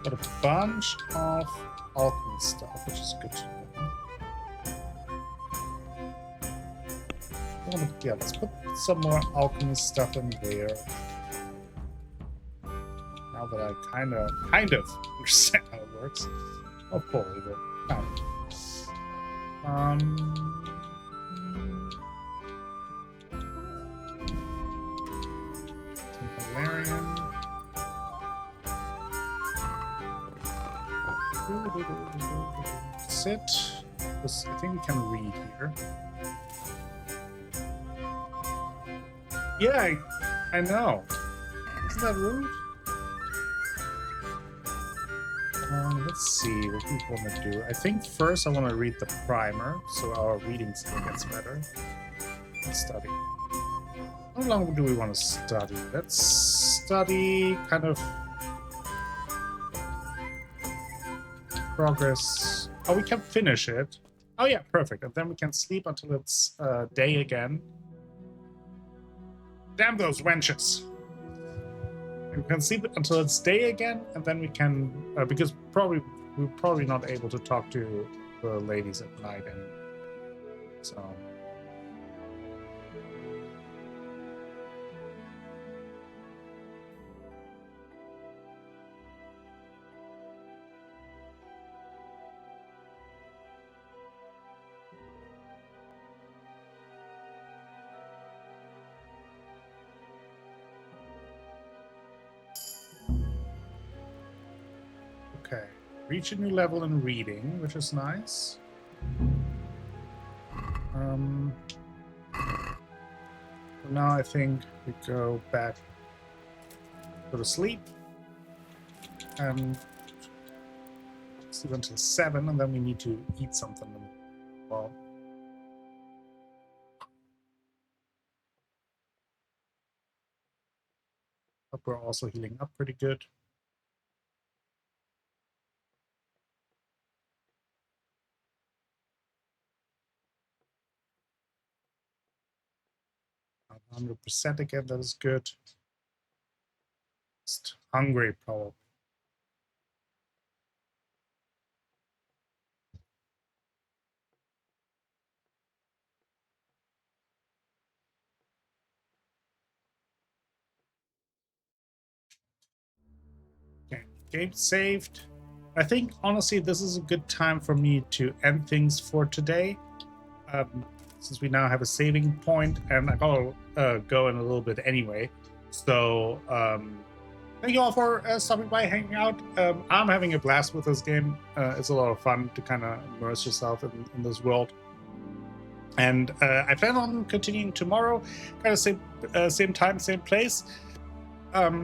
Speaker 1: Got a bunch of alchemy stuff, which is good to know. Yeah, let's put some more alchemy stuff in there. Now that I kind of understand how it works. Not fully, but kind of. Valerian. Sit. I think we can read here. Yeah, I know. Isn't that rude? Let's see what we want to do. I think first I want to read the primer, so our reading skill gets better. Let's study. How long do we want to study? Let's study kind of progress. Oh, we can finish it. Oh yeah, perfect. And then we can sleep until it's day again. Damn those wenches. We can sleep until it's day again, and then we can, because we're probably not able to talk to the ladies at night anymore. So. Okay, reach a new level in reading, which is nice. Now I think we go back, go to sleep, and sleep until 7, and then we need to eat something. Well, but we're also healing up pretty good. Not 100% again, that is good. Just hungry, probably. Okay, game saved. I think, honestly, this is a good time for me to end things for today. Since we now have a saving point, and I gotta go in a little bit anyway. So, thank you all for stopping by, hanging out. I'm having a blast with this game. It's a lot of fun to kind of immerse yourself in this world. And I plan on continuing tomorrow, kind of same time, same place.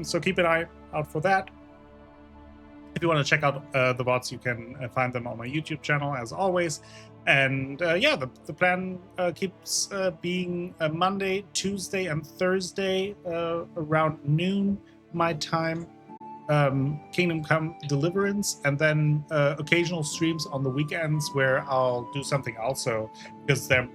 Speaker 1: So keep an eye out for that. If you want to check out the VODs, you can find them on my YouTube channel, as always. And yeah, the plan keeps being Monday, Tuesday, and Thursday around noon my time. Kingdom Come Deliverance, and then occasional streams on the weekends where I'll do something also, because there